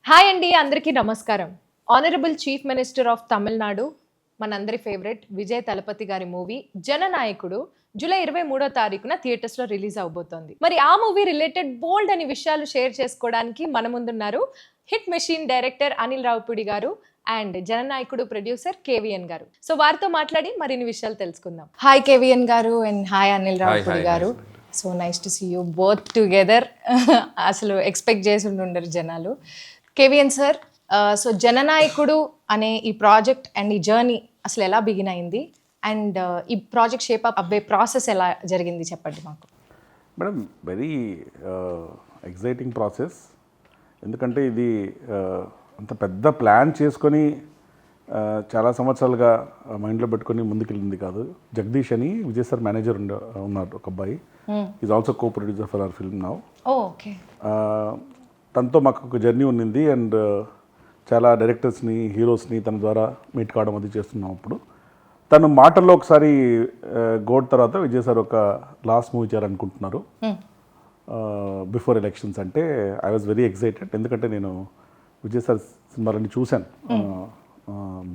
Hi అండి, అందరికీ నమస్కారం. Honourable chief minister of Tamil Nadu, మనందరి ఫేవరెట్ విజయ్ తలపతి గారి మూవీ జననాయకుడు జూలై 23వ తారీఖున థియేటర్స్ లో రిలీజ్ అవబోతోంది. మరి ఆ మూవీ రిలేటెడ్ బోల్డ్ అని విషయాలు షేర్ చేసుకోవడానికి మన ముందున్నారు hit machine director Anil Ravipudi గారు అండ్ జననాయకుడు ప్రొడ్యూసర్ కేవీఎన్ గారు. సో వారితో మాట్లాడి మరిన్ని విషయాలు తెలుసుకుందాం. హాయ్ కేవీఎన్ గారు అండ్ హాయ్ అనిల్ రావిపూడి గారు. So nice to see you both together. అసలు ఎక్స్పెక్ట్ చేసి ఉండరు జనాలు. కేవీఎన్ సార్, సో జననాయకుడు అనే ఈ ప్రాజెక్ట్ అండ్ ఈ జర్నీ అసలు ఎలా బిగిన్ అయింది అండ్ ఈ ప్రాజెక్ట్ షేప్ అప్ అవ్వే ప్రాసెస్ ఎలా జరిగింది చెప్పండి మాకు. Madam, very exciting process. ఎందుకంటే ఇది అంత పెద్ద ప్లాన్ చేసుకొని చాలా సంవత్సరాలుగా మైండ్లో పెట్టుకొని ముందుకెళ్ళింది కాదు. జగదీష్ అని విజయ్ సార్ మేనేజర్ ఉన్నారు, ఒక అబ్బాయి. Is also co producer for hour film now. Okay. తనతో మాకు ఒక జర్నీ ఉన్నింది అండ్ చాలా డైరెక్టర్స్ని, హీరోస్ని తన ద్వారా మీట్ కావడం అది చేస్తున్నాం. అప్పుడు తను మాటల్లో ఒకసారి గోడ్ తర్వాత విజయ్ సార్ ఒక లాస్ట్ మూవీ చేయాలనుకుంటున్నారు బిఫోర్ ఎలక్షన్స్. అంటే ఐ వాజ్ వెరీ ఎక్సైటెడ్. ఎందుకంటే నేను విజయ్ సార్ సినిమాలన్నీ చూశాను.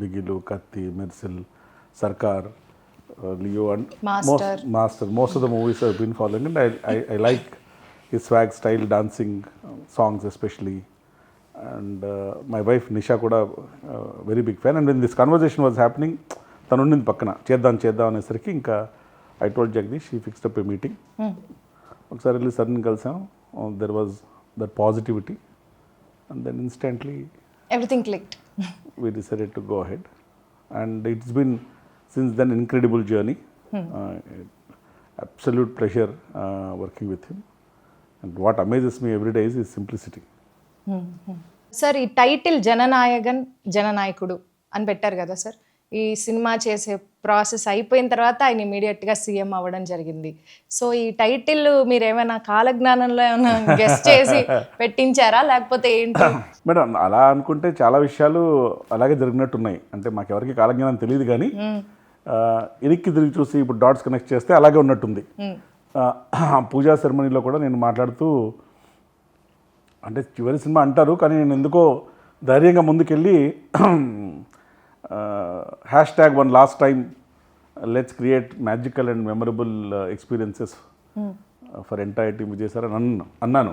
బిగిలు, Kaththi, Mersal, Sarkar, Leo and most of the movies I been following and I like his swag, style, dancing, songs especially. And my wife Nisha kuda very big fan. And when this conversation was happening, tanu unnindi pakkana cheddam anesariki inka I told Jagdish, he fixed up a meeting. Okkasari velli sudden kalsam. There was that positivity and then instantly everything clicked. We decided to go ahead and it's been since then incredible journey. Absolute pleasure working with him. And what amazes me every day is his simplicity. Sir, ఈ title జననాయకుడు అని పెట్టారు కదా sir. ఈ cinema చేసే process అయిపోయిన తర్వాత ఆయన ఇమీడియట్గా సీఎం అవ్వడం జరిగింది. సో ఈ టైటిల్ మీరు ఏమైనా కాలజ్ఞానంలో ఏమైనా గెస్ట్ చేసి పెట్టించారా లేకపోతే ఏంటి? మేడం, అలా అనుకుంటే చాలా విషయాలు అలాగే జరిగినట్టున్నాయి. అంటే మాకెవరికి కాలజ్ఞానం తెలియదు కానీ ఇరికి తిరిగి చూసి ఇప్పుడు డాట్స్ కనెక్ట్ చేస్తే అలాగే ఉన్నట్టుంది. పూజా సెరమనీలో కూడా నేను మాట్లాడుతూ, అంటే చివరి సినిమా అంటారు కానీ నేను ఎందుకో ధైర్యంగా ముందుకెళ్ళి #1 last time let's create magical and memorable experiences for entire team Vijay sir అని అన్నాను.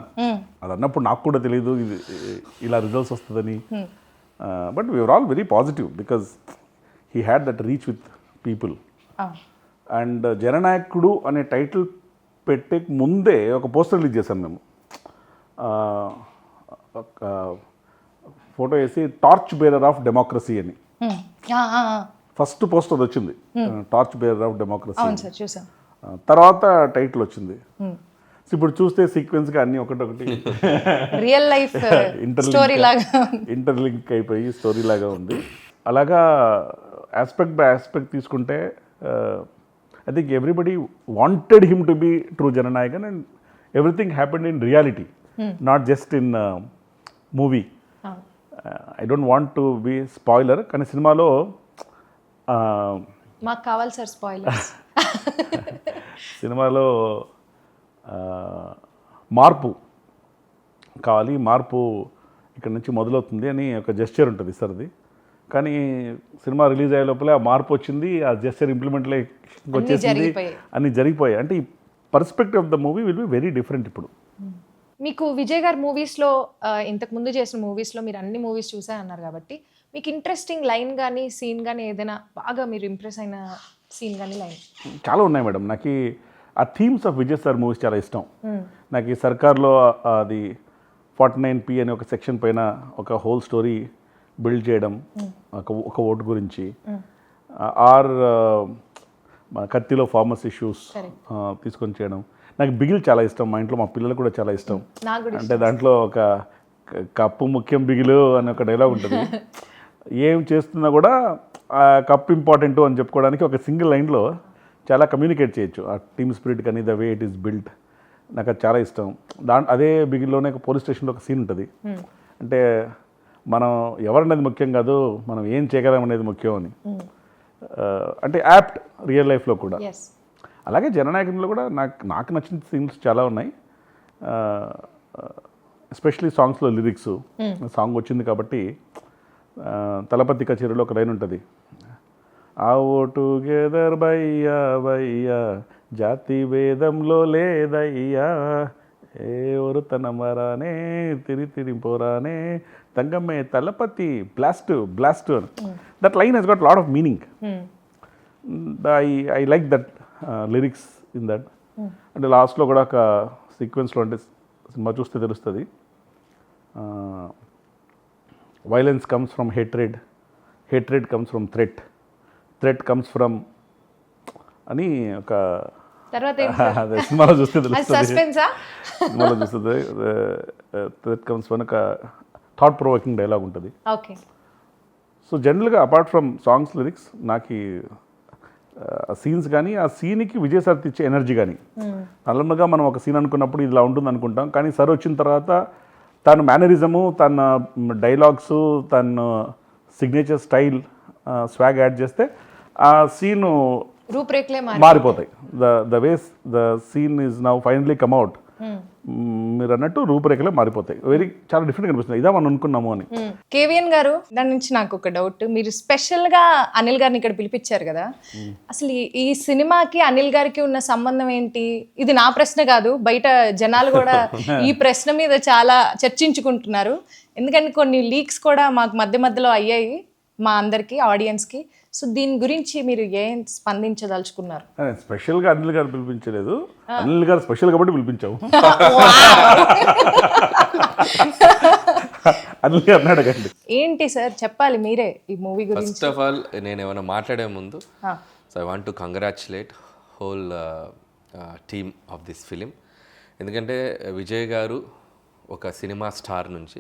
అది అన్నప్పుడు నాకు కూడా తెలియదు ఇది ఇలా రిజల్ట్స్ వస్తుందని. But we are all very positive because he had that reach with people. And Jananayakudu అనే టైటిల్ పెట్టే ముందే ఒక పోస్టర్ రిలీజ్ చేశాం మేము. ఒక ఫోటో వేసి టార్చ్ బేరర్ ఆఫ్ డెమోక్రసీ అని ఫస్ట్ పోస్టర్ వచ్చింది. Torch bearer of democracy. తర్వాత టైటిల్ వచ్చింది. ఇప్పుడు చూస్తే సీక్వెన్స్గా అన్నీ ఒకటొకటి రియల్ లైఫ్ ఇంటర్లింక్ అయిపోయి స్టోరీ లాగా ఉంది. అలాగా ఆస్పెక్ట్ బై ఆస్పెక్ట్ తీసుకుంటే I think everybody wanted him to be true Jananayakan and everything happened in reality, not just in movie. I don't want to be spoiler, కానీ సినిమాలో మాకు కావాలి sir spoilers. సినిమాలో మార్పు కావాలి, మార్పు ఇక్కడ నుంచి మొదలవుతుంది అని ఒక జెస్చర్ ఉంటుంది సార్ది. కానీ సినిమా రిలీజ్ అయ్యే లోపలే ఆ మార్పు వచ్చింది, ఆ జెస్చర్ ఇంప్లిమెంట్లే వచ్చేసింది, అన్నీ జరిగిపోయాయి. అంటే ఈ perspective of the movie will be very different. ఇప్పుడు మీకు విజయ్ గారి మూవీస్లో, ఇంతకుముందు చేసిన మూవీస్లో మీరు అన్ని మూవీస్ చూసా అన్నారు కాబట్టి మీకు ఇంట్రెస్టింగ్ లైన్ కానీ సీన్ కానీ ఏదైనా బాగా మీరు ఇంప్రెస్ అయిన సీన్ కానీ లైన్? చాలా ఉన్నాయి మేడం. నాకు ఆ themes of Vijay sir movies చాలా ఇష్టం. నాకు ఈ సర్కార్లో అది 49P అనే ఒక సెక్షన్ పైన ఒక హోల్ స్టోరీ బిల్డ్ చేయడం, ఒక ఓటు గురించి. ఆర్ కత్తిలో ఫార్మర్స్ ఇష్యూస్ తీసుకొని చేయడం. నాకు బిగిల్ చాలా ఇష్టం. మా ఇంట్లో మా పిల్లలు కూడా చాలా ఇష్టం. అంటే దాంట్లో ఒక కప్పు ముఖ్యం బిగిలు అనే ఒక డైలాగ్ ఉంటుంది. ఏం చేస్తున్నా కూడా ఆ కప్పు ఇంపార్టెంట్ అని చెప్పుకోవడానికి ఒక సింగిల్ లైన్లో చాలా కమ్యూనికేట్ చేయొచ్చు. ఆ టీమ్ స్పిరిట్ కానీ the way it is built, నాకు అది చాలా ఇష్టం. అదే బిగిల్లోనే ఒక పోలీస్ స్టేషన్లో ఒక సీన్ ఉంటుంది. అంటే మనం ఎవరనేది ముఖ్యం కాదు, మనం ఏం చేయగలం అనేది ముఖ్యం అని. అంటే యాప్ట్ రియల్ లైఫ్లో కూడా. అలాగే జననాయకునిలో కూడా నాకు నచ్చిన సీన్స్ చాలా ఉన్నాయి. ఎస్పెషలీ సాంగ్స్లో లిరిక్స్ సాంగ్ వచ్చింది కాబట్టి తలపతి కచేరీలో ఒక లైన్ ఉంటుంది, ఆ ఓ టుగెదర్ బయ్యా బయ్యా జాతి భేదంలో లేదయ్యా ఏ ఒరుతనమరానే తిరిపోరానే తంగమ్మే తలపతి బ్లాస్ట్ బ్లాస్ట్ అని. That line he's got lot of meaning. I like that lyrics in that. అంటే లాస్ట్లో కూడా ఒక సీక్వెన్స్లో, అంటే సినిమా చూస్తే తెలుస్తుంది, violence comes from hatred, hatred comes from threat, threat comes from అని ఒక తర్వాత అదే సినిమాలో చూస్తే తెలుస్తుంది, సస్పెన్సా సినిమాలో చూస్తుంది థ్రెట్ కమ్స్ ఫ్రమ్ ఒక థాట్ ప్రొవోకింగ్ డైలాగ్ ఉంటుంది. ఓకే. సో జనరల్గా అపార్ట్ ఫ్రమ్ సాంగ్స్ లిరిక్స్ నాకు సీన్స్ కానీ ఆ సీన్కి విజయసారథి ఇచ్చే ఎనర్జీ కానీ, నార్మల్గా మనం ఒక సీన్ అనుకున్నప్పుడు ఇలా ఉంటుంది అనుకుంటాం, కానీ సార్ వచ్చిన తర్వాత తన మేనరిజము, తన డైలాగ్స్, తన సిగ్నేచర్ స్టైల్, స్వాగ్ యాడ్ చేస్తే ఆ సీను రూపురేఖలే మారిపోతాయి. The ways the scene is now finally come out, మీరు అన్నట్టు రూపురేఖలే మారిపోతాయి. చాలా డిఫరెంట్ కనిపిస్తుంది, ఇదా మనం అనుకున్నాము అని. కేవీఎన్ గారు, దాని నుంచి నాకు ఒక డౌట్, మీరు స్పెషల్గా అనిల్ గారిని ఇక్కడ పిలిపించారు కదా, అసలు ఈ సినిమాకి అనిల్ గారికి ఉన్న సంబంధం ఏంటి? ఇది నా ప్రశ్న కాదు, బయట జనాలు కూడా ఈ ప్రశ్న మీద చాలా చర్చించుకుంటున్నారు. ఎందుకంటే కొన్ని లీక్స్ కూడా మాకు మధ్య మధ్యలో అయ్యాయి మా అందరికి, ఆడియన్స్కి. సో దీని గురించి మీరు ఏం స్పందించదలుచుకున్నారు? స్పెషల్గా అనిల్ గారు పిలిపించలేదు, అనిల్ గారు స్పెషల్ కాబట్టి పిలిపించాము. అనిల్ గారు అన్నాడు ఏంటి సార్ చెప్పాలి మీరే ఈ మూవీ గురించి. ఫస్ట్ ఆఫ్ ఆల్ నేను ఏమైనా మాట్లాడే ముందు, so I want to congratulate whole team of this film. ఎందుకంటే విజయ్ గారు ఒక సినిమా స్టార్ నుంచి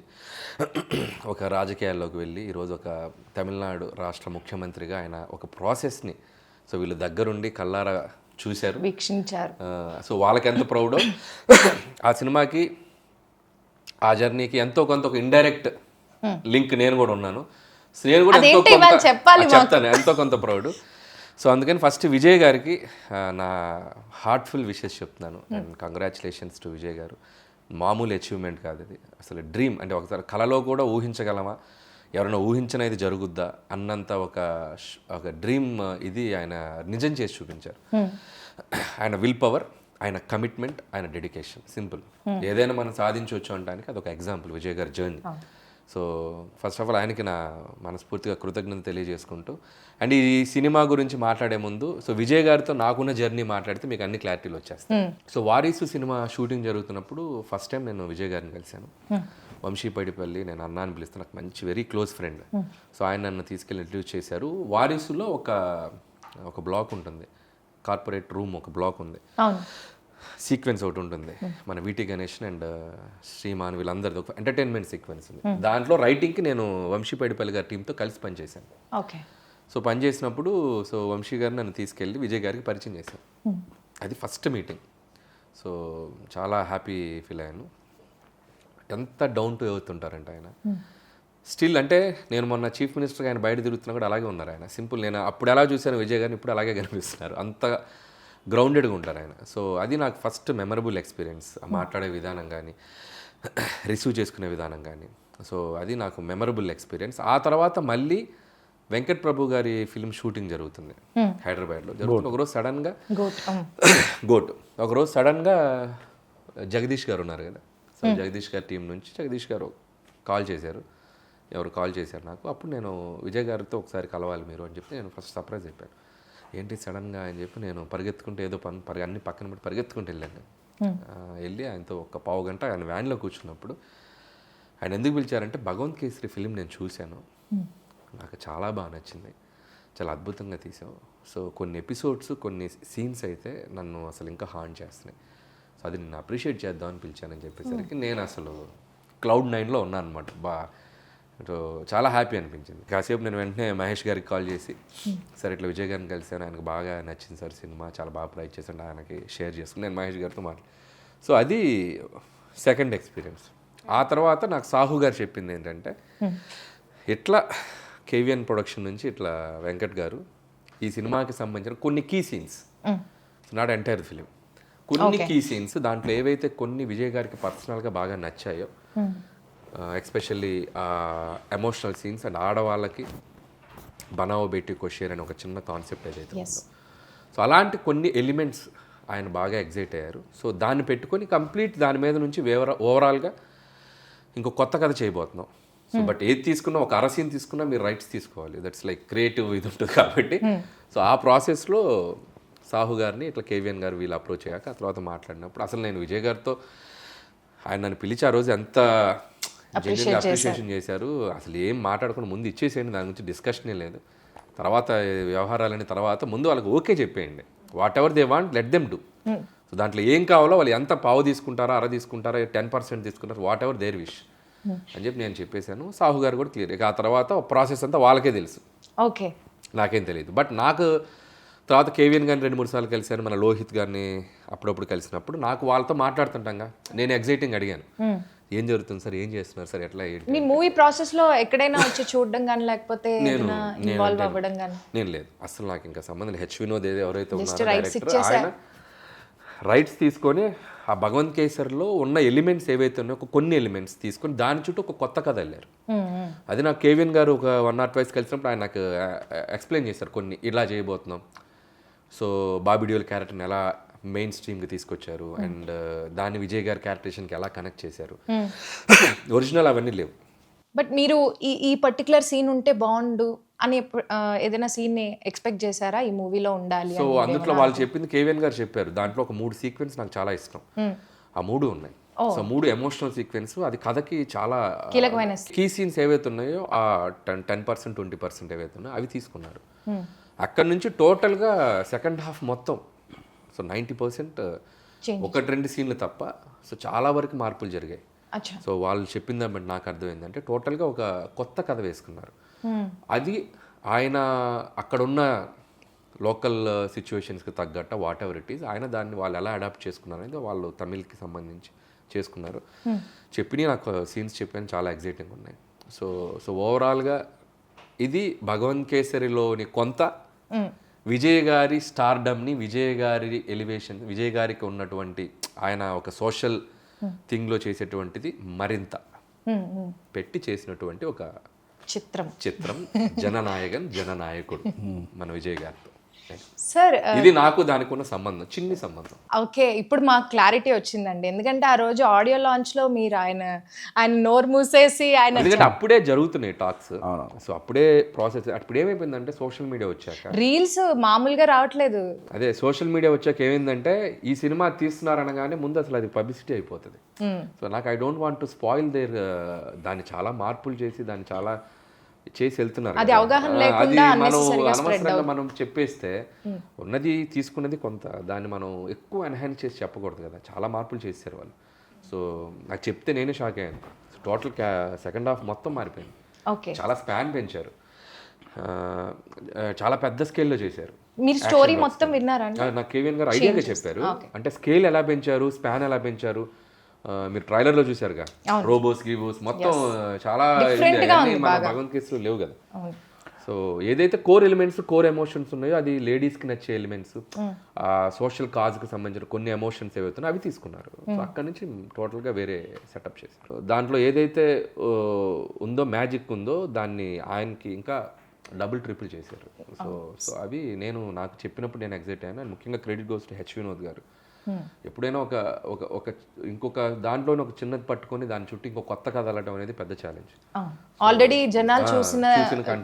ఒక రాజకీయాల్లోకి వెళ్ళి ఈరోజు ఒక తమిళనాడు రాష్ట్ర ముఖ్యమంత్రిగా ఆయన ఒక ప్రాసెస్ని సో వీళ్ళు దగ్గరుండి కల్లారా చూశారు, వీక్షించారు. సో వాళ్ళకి ఎంత ప్రౌడో ఆ సినిమాకి, ఆ జర్నీకి ఎంతో కొంత ఒక ఇండైరెక్ట్ లింక్ నేను కూడా ఉన్నాను. సో నేను కూడా ఎంతో కొంత చెప్తాను, ఎంతో కొంత ప్రౌడ్. సో అందుకని ఫస్ట్ విజయ్ గారికి నా హార్ట్ఫుల్ విషెస్ చెప్తున్నాను. అండ్ కంగ్రాచులేషన్స్ టు విజయ్ గారు. మామూలు అచీవ్మెంట్ కాదు ఇది, అసలు డ్రీమ్. అంటే ఒకసారి కళలో కూడా ఊహించగలమా, ఎవరైనా ఊహించినది జరుగుద్దా అన్నంత ఒక డ్రీమ్ ఇది ఆయన నిజం చేసి చూపించారు. ఆయన విల్ పవర్, ఆయన కమిట్మెంట్, ఆయన డెడికేషన్, సింపుల్. ఏదైనా మనం సాధించవచ్చు అనడానికి అదొక ఎగ్జాంపుల్ విజయ్ గారి journey. So first of all ఆయనకి నా మనస్ఫూర్తిగా కృతజ్ఞత తెలియజేసుకుంటూ, అండ్ ఈ సినిమా గురించి మాట్లాడే ముందు సో విజయ్ గారితో నాకున్న జర్నీ మాట్లాడితే మీకు అన్ని క్లారిటీలు వచ్చేస్తాయి. సో వారీసు సినిమా షూటింగ్ జరుగుతున్నప్పుడు ఫస్ట్ టైం నేను విజయ్ గారిని కలిశాను. వంశీపైడిపల్లి, నేను అన్నా అని పిలుస్తాను, నాకు మంచి వెరీ క్లోజ్ ఫ్రెండ్. సో ఆయన నన్ను తీసుకెళ్ళి ఇంట్రడ్యూస్ చేశారు. వారీసులో ఒక బ్లాక్ ఉంటుంది, కార్పొరేట్ రూమ్ ఒక బ్లాక్ ఉంది, సీక్వెన్స్ ఒకటి ఉంటుంది. మన వీటి గణేష్ అండ్ శ్రీమాన్ వీళ్ళందరిది ఒక ఎంటర్టైన్మెంట్ సీక్వెన్స్ ఉంది. దాంట్లో రైటింగ్కి నేను వంశీపైడిపల్లి గారి టీంతో కలిసి పనిచేశాను. ఓకే. సో పనిచేసినప్పుడు సో వంశీ గారు నన్ను తీసుకెళ్ళి విజయ్ గారికి పరిచయం చేశాను. అది ఫస్ట్ మీటింగ్. సో చాలా హ్యాపీ ఫీల్ అయ్యాను. ఎంత డౌన్ టు ఎర్త్ ఉంటారంటే ఆయన స్టిల్. అంటే నేను మొన్న చీఫ్ మినిస్టర్గా ఆయన బయట తిరుగుతున్నా కూడా అలాగే ఉన్నారు ఆయన. సింపుల్, నేను అప్పుడు ఎలా చూశాను విజయ్ గారిని ఇప్పుడు అలాగే కనిపిస్తున్నారు. అంత గ్రౌండెడ్గా ఉంటారు ఆయన. సో అది నాకు ఫస్ట్ మెమరబుల్ ఎక్స్పీరియన్స్. మాట్లాడే విధానం కానీ, రిసీవ్ చేసుకునే విధానం కానీ, సో అది నాకు మెమరబుల్ ఎక్స్పీరియన్స్. ఆ తర్వాత మళ్ళీ వెంకట్ ప్రభు గారి ఫిల్మ్ షూటింగ్ జరుగుతుంది హైదరాబాద్లో. జరుగుతుంది. ఒకరోజు సడన్గా ఒకరోజు సడన్గా జగదీష్ గారు ఉన్నారు కదా, సో జగదీష్ గారి టీం నుంచి జగదీష్ గారు కాల్ చేశారు. ఎవరు కాల్ చేశారు నాకు. అప్పుడు నేను విజయ్ గారితో ఒకసారి కలవాలి మీరు అని చెప్పి నేను ఫస్ట్ సర్ప్రైజ్ చెప్పాను. ఏంటి సడన్గా అని చెప్పి నేను పరిగెత్తుకుంటే ఏదో అన్ని పక్కన పెట్టి పరిగెత్తుకుంటూ వెళ్ళాను. వెళ్ళి ఆయనతో ఒక పావు గంట ఆయన వ్యాన్లో కూర్చున్నప్పుడు ఆయన ఎందుకు పిలిచారంటే భగవంత్ కేసరి ఫిలిం నేను చూశాను, నాకు చాలా బాగా నచ్చింది, చాలా అద్భుతంగా తీసావు. సో కొన్ని ఎపిసోడ్స్, కొన్ని సీన్స్ అయితే నన్ను అసలు ఇంకా హార్న్ చేస్తున్నాయి. సో అది నేను అప్రిషియేట్ చేద్దామని పిలిచానని చెప్పేసరికి నేను అసలు క్లౌడ్ 9లో ఉన్నాను అనమాట. సో చాలా హ్యాపీ అనిపించింది. కాసేపు నేను వెంటనే మహేష్ గారికి కాల్ చేసి, సార్ ఇట్లా విజయ్ గారిని కలిసాను, ఆయనకు బాగా నచ్చింది సార్ సినిమా, చాలా బాగా ప్రైజ్ చేశాను, ఆయనకి షేర్ చేసుకుని నేను మహేష్ గారితో సో అది సెకండ్ ఎక్స్పీరియన్స్. ఆ తర్వాత నాకు సాహు గారు చెప్పింది ఏంటంటే, ఇట్లా కేవీఎన్ ప్రొడక్షన్ నుంచి ఇట్లా వెంకట్ గారు ఈ సినిమాకి సంబంధించిన కొన్ని key scenes, not entire film, కొన్ని కీ సీన్స్ దాంట్లో ఏవైతే కొన్ని విజయ్ గారికి పర్సనల్గా బాగా నచ్చాయో ఎస్పెషల్లీ ఎమోషనల్ సీన్స్ అండ్ ఆడవాళ్ళకి బనావో బేటీ కోషేర్ అని ఒక చిన్న కాన్సెప్ట్ ఏదైతే ఉందో, సో అలాంటి కొన్ని ఎలిమెంట్స్ ఆయన బాగా ఎగ్జైట్ అయ్యారు. సో దాన్ని పెట్టుకొని కంప్లీట్ దాని మీద నుంచి ఓవరాల్గా ఇంకో కొత్త కథ చేయబోతున్నాం. సో బట్ ఏది తీసుకున్నా ఒక అరసీన్ తీసుకున్నా మీరు రైట్స్ తీసుకోవాలి, దట్స్ లైక్ క్రియేటివ్ ఇది ఉంటుంది కాబట్టి. సో ఆ ప్రాసెస్లో సాహు గారిని ఇట్లా కేవీఎన్ గారు వీళ్ళు అప్రోచ్ అయ్యాక ఆ తర్వాత మాట్లాడినప్పుడు అసలు నేను విజయ్ గారితో ఆయన నన్ను పిలిచి ఆ రోజు ఎంత జెన్యున్గా అప్రిషియేషన్ చేశారు. అసలు ఏం మాట్లాడకుండా ముందు ఇచ్చేసేయండి, దాని గురించి డిస్కషనే లేదు, తర్వాత వ్యవహారాలని తర్వాత ముందు వాళ్ళకి ఓకే చెప్పేయండి, what ever they want let them do. So దాంట్లో ఏం కావాలో వాళ్ళు ఎంత పావు తీసుకుంటారో అర తీసుకుంటారో 10% తీసుకుంటారో వాట్ ఎవర్ దేర్ విష్ అని చెప్పి నేను చెప్పేశాను. సాహు గారు కూడా క్లియర్. ఇక ఆ తర్వాత ప్రాసెస్ అంతా వాళ్ళకే తెలుసు, ఓకే, నాకేం తెలియదు. బట్ నాకు తర్వాత కేవీఎన్ గారిని 2-3 సార్లు కలిశాను, మన లోహిత్ గారిని అప్పుడప్పుడు కలిసినప్పుడు నాకు వాళ్ళతో మాట్లాడుతుంటాగా నేను ఎగ్జైటింగ్ అడిగాను, ఏం జరుగుతుంది సార్, ఏం చేస్తున్నారు సార్, ఎట్లా ఏంటి. మీ మూవీ ప్రాసెస్ లో ఎక్కడైనా వచ్చి చూడడం కానీ లేకపోతే ఇన్వాల్వ్ అవ్వడం కానీ? నేను లేదు అసలు, నాకు ఇంకా సంబంధం లేదు. హెచ్ వినోద్ ఎవరైతే ఉన్నారో డైరెక్టర్, ఆయన రైట్స్ తీసుకొని ఆ భగవంత్ కేసర్లో ఉన్న ఎలిమెంట్స్ ఏవైతే ఉన్నాయో కొన్ని ఎలిమెంట్స్ తీసుకొని దాని చుట్టూ ఒక కొత్త కథ వెళ్ళారు. అది నాకు కేవీఎన్ గారు ఒక 1 or 2 కలిసినప్పుడు ఆయన నాకు ఎక్స్ప్లెయిన్ చేశారు కొన్ని, ఇలా చేయబోతున్నాం. సో బాబీ డియోల్ క్యారెక్టర్ని ఎలా మెయిన్ స్ట్రీమ్కి తీసుకొచ్చారు అండ్ దాన్ని విజయ్ గారి క్యారెక్టరేషన్కి ఎలా కనెక్ట్ చేశారు. ఒరిజినల్ అవన్నీ లేవు. బట్ మీరు ఈ పర్టికులర్ సీన్ ఉంటే బాగుండు అని ఏదైనా సీన్ ఎక్స్పెక్ట్ చేశారా ఈ మూవీలో ఉండాలి? సో అందులో వాళ్ళు చెప్పింది కేవీఎన్ గారు చెప్పారు, దాంట్లో ఒక 3 సీక్వెన్స్ నాకు చాలా ఇష్టం. ఆ 3 ఉన్నాయి. సో 3 ఎమోషనల్ సీక్వెన్స్, అది కథకి చాలా కీలకమైన కీ సీన్స్ ఏవైతే ఉన్నాయో ఆ 10% 20% ఏవైతే ఉన్నాయో అవి తీసుకున్నారు. అక్కడ నుంచి టోటల్గా సెకండ్ హాఫ్ మొత్తం సో 90% 1-2 సీన్లు తప్ప సో చాలా వరకు మార్పులు జరిగాయి. సో వాళ్ళు చెప్పిన దాన్ని బట్టి నాకు అర్థమైందంటే టోటల్గా ఒక కొత్త కథ వేసుకున్నారు. అది ఆయన అక్కడున్న లోకల్ సిచ్యువేషన్స్కి తగ్గట్ట వాట్ ఎవర్ ఇట్ ఈస్, ఆయన దాన్ని వాళ్ళు ఎలా అడాప్ట్ చేసుకున్నారు అనేది వాళ్ళు తమిళ్కి సంబంధించి చేసుకున్నారు. చెప్పిన నాకు సీన్స్ చెప్పాను, చాలా ఎగ్జైటింగ్ ఉన్నాయి. సో ఓవరాల్గా ఇది భగవంత్ కేసరిలోని కొంత విజయ్ గారి స్టార్డమ్ని, విజయ్ గారి ఎలివేషన్, విజయ్ గారికి ఉన్నటువంటి ఆయన ఒక సోషల్ థింగ్లో చేసేటువంటిది మరింత పెట్టి చేసినటువంటి ఒక చిత్రం జననాయకుడు మన విజయ్ గారితో. సార్ ఇది నాకు దానికి ఉన్న సంబంధం, చిన్ని సంబంధం. ఓకే, ఇప్పుడు మాకు క్లారిటీ వచ్చిందండి. ఎందుకంటే ఆ రోజు ఆడియో లాంచ్ లో మీరు ఆయన నోరు మూసేసి ఆయన, ఎందుకంటే అప్పుడే జరుగుతున్నాయి టాక్స్. సో అప్పుడే ప్రాసెస్, అప్పుడు ఏమైపోయిందంటే సోషల్ మీడియా వచ్చాక రీల్స్ మామూలుగా రావట్లేదు. అదే సోషల్ మీడియా వచ్చాక ఏమైందంటే ఈ సినిమా తీస్తున్నారు అనగానే ముందు అసలు అది పబ్లిసిటీ అయిపోతుంది. సో నాకు I don't want to spoil there, దాన్ని చాలా మార్పులు చేసి దాన్ని చాలా చేసి వెళ్తున్నారు. అది అవగాహన లేకుండా అనవసరంగా మనం చెప్పేస్తే ఉన్నది తీసుకున్నది కొంత, దాన్ని మనం ఎక్కువ ఎన్హాన్స్ చేసి చెప్పకూడదు కదా. చాలా మార్పులు చేశారు వాళ్ళు. సో నాకు చెప్తే నేనే షాక్ అయ్యాను. టోటల్ సెకండ్ హాఫ్ మొత్తం మారిపోయింది. చాలా స్పాన్ పెంచారు, చాలా పెద్ద స్కేల్లో చేశారు. మీరు స్టోరీ మొత్తం విన్నారా? నాకు కేవీఎన్ గారు ఐడియాగా చెప్పారు, అంటే స్కేల్ ఎలా పెంచారు, స్పాన్ ఎలా పెంచారు. మీరు ట్రైలర్లో చూసారుగా, రోబోస్ గీబోస్ మొత్తం చాలా మన భగవంత్ కేసులో లేవు కదా. సో ఏదైతే కోర్ ఎలిమెంట్స్, కోర్ ఎమోషన్స్ ఉన్నాయో అది లేడీస్కి నచ్చే ఎలిమెంట్స్, సోషల్ కాజ్కి సంబంధించిన కొన్ని ఎమోషన్స్ ఏవైతున్నాయో అవి తీసుకున్నారు. సో అక్కడ నుంచి టోటల్గా వేరే సెటప్ చేశారు. దాంట్లో ఏదైతే ఉందో మ్యాజిక్ ఉందో దాన్ని ఆయనకి ఇంకా డబుల్ ట్రిపుల్ చేశారు. సో అవి నాకు చెప్పినప్పుడు నేను ఎగ్జైట్ అయ్యాను. అండ్ ముఖ్యంగా credit goes to H Vinod గారు. ఎప్పుడైనా ఒక ఇంకొక దాంట్లోనే ఒక చిన్నది పట్టుకొని దాని చుట్టూ ఇంకో కొత్త కథ అలటం అనేది పెద్ద ఛాలెంజ్. ఆల్రెడీ జనాలు చూసిన